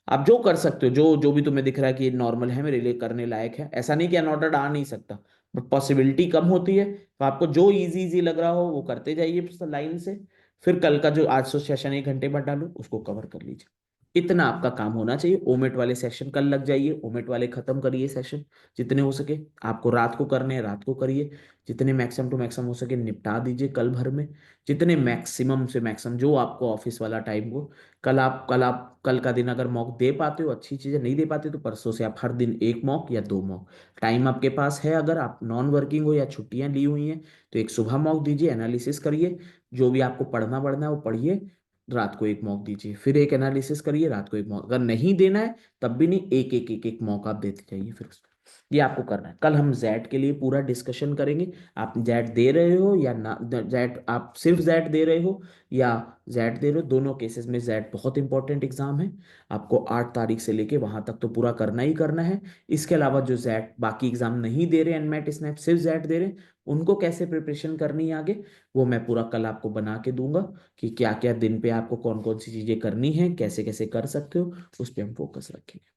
आप जो कर सकते हो, जो जो भी तुम्हें दिख रहा है कि नॉर्मल है मेरे लिए करने लायक है, ऐसा नहीं कि अनऑर्डर्ड आ नहीं सकता, बट पॉसिबिलिटी कम होती है। तो आपको जो इजी इजी लग रहा हो वो करते जाइए लाइन से। फिर कल का जो आज सेशन 1 घंटे बाद डालू उसको कवर कर लीजिए। इतना आपका काम होना चाहिए। ओमेट वाले सेशन कल लग जाइए, ओमेट वाले खत्म करिए सेशन जितने हो सके। आपको रात को करने हैं रात को करिए, जितने मैक्सिमम टू मैक्सिमम हो सके निपटा दीजिए कल भर में। जितने मैक्सिमम से मैक्सिमम जो आपको ऑफिस वाला टाइम हो, कल का दिन अगर मॉक दे पाते हो अच्छी चीजें, नहीं दे पाते तो परसों से आप हर दिन एक मॉक या 2 मॉक, टाइम आपके पास है, अगर आप नॉन वर्किंग हो या छुट्टियां ली हुई हैं तो एक सुबह मॉक दीजिए, एनालिसिस करिए। जो भी आपको पढ़ना पढ़ना है वो पढ़िए, रात को एक मॉक दीजिए, फिर एक एनालिसिस करिए, रात को एक मॉक। अगर नहीं देना है तब भी नहीं, एक एक एक एक मॉक आप देते जाइए फिर उसमें। ये आपको करना है। कल हम जैट के लिए पूरा डिस्कशन करेंगे। आप जैट दे रहे हो या ना, जैट आप सिर्फ जैट दे रहे हो या जैट दे रहे हो, दोनों केसेस में जैट बहुत इंपॉर्टेंट एग्जाम है। आपको 8 तारीख से लेके वहां तक तो पूरा करना ही करना है। इसके अलावा जो जैट बाकी एग्जाम नहीं दे रहे, एनमेट स्नैप सिर्फ जैट दे रहे, उनको कैसे प्रिपरेशन करनी है आगे, वो मैं पूरा कल आपको बना के दूंगा कि क्या क्या दिन पे आपको कौन कौन सी चीजें करनी है, कैसे कैसे कर सकते हो, उस पर हम फोकस रखेंगे।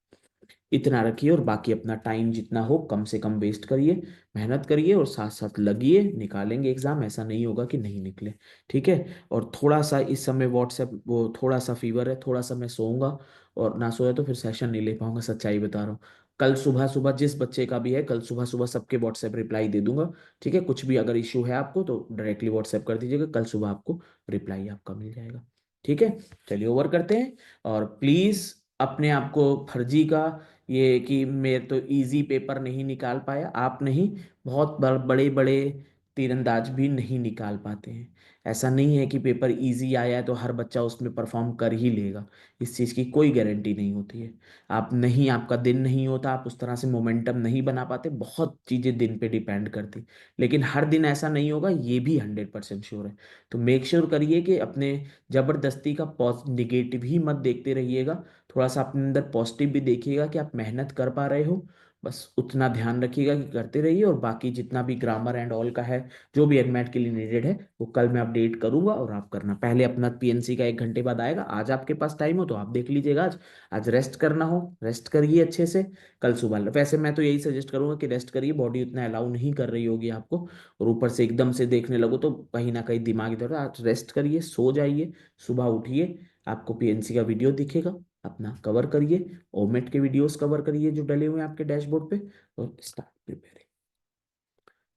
इतना रखिए, और बाकी अपना टाइम जितना हो कम से कम वेस्ट करिए, मेहनत करिए और साथ साथ लगिए। निकालेंगे एग्जाम, ऐसा नहीं होगा कि नहीं निकले। ठीक है। और थोड़ा सा इस समय व्हाट्सएप वो थोड़ा सा फीवर है, थोड़ा सा मैं सोऊंगा, और ना सोया तो फिर सेशन नहीं ले पाऊंगा, सच्चाई बता रहा हूँ। कल सुबह सुबह जिस बच्चे का भी है, कल सुबह सुबह सबके व्हाट्सएप रिप्लाई दे दूंगा। ठीक है। कुछ भी अगर इश्यू है आपको तो डायरेक्टली व्हाट्सएप कर दीजिएगा, कल सुबह आपको रिप्लाई आपका मिल जाएगा। ठीक है। चलिए ओवर करते हैं। और प्लीज अपने आप को फर्जी का, ये कि मैं तो इजी पेपर नहीं निकाल पाया, आप नहीं, बहुत बड़े बड़े तीरंदाज भी नहीं निकाल पाते हैं। ऐसा नहीं है कि पेपर इजी आया है तो हर बच्चा उसमें परफॉर्म कर ही लेगा, इस चीज़ की कोई गारंटी नहीं होती है। आप नहीं, आपका दिन नहीं होता, आप उस तरह से मोमेंटम नहीं बना पाते, बहुत चीज़ें दिन पे डिपेंड करती। लेकिन हर दिन ऐसा नहीं होगा, ये भी 100% श्योर है। तो मेक श्योर करिए कि अपने जबरदस्ती का निगेटिव ही मत देखते रहिएगा, थोड़ा सा अपने अंदर पॉजिटिव भी देखिएगा कि आप मेहनत कर पा रहे हो। बस उतना ध्यान रखिएगा कि करते रहिए, और बाकी जितना भी ग्रामर एंड ऑल का है, जो भी एडमेट के लिए नीडेड है, वो कल मैं अपडेट करूंगा, और आप करना। पहले अपना पीएनसी का 1 घंटे बाद आएगा, आज आपके पास टाइम हो तो आप देख लीजिएगा। आज आज रेस्ट करना हो रेस्ट करिए अच्छे से। कल सुबह, वैसे मैं तो यही सजेस्ट करूंगा कि रेस्ट करिए, बॉडी उतना अलाउ नहीं कर रही होगी आपको, और ऊपर से एकदम से देखने लगो तो कहीं ना कहीं दिमाग इधर। आज रेस्ट करिए, सो जाइए, सुबह उठिए, आपको पीएनसी का वीडियो दिखेगा, अपना कवर करिए, ओमेट के वीडियोस कवर करिए जो डले हुए हैं आपके डैशबोर्ड पे, और स्टार्ट प्रिपेयरिंग।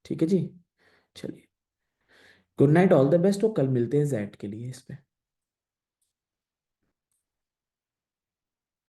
ठीक है जी, चलिए, good night, all the best, और कल मिलते हैं जैट के लिए इस पे।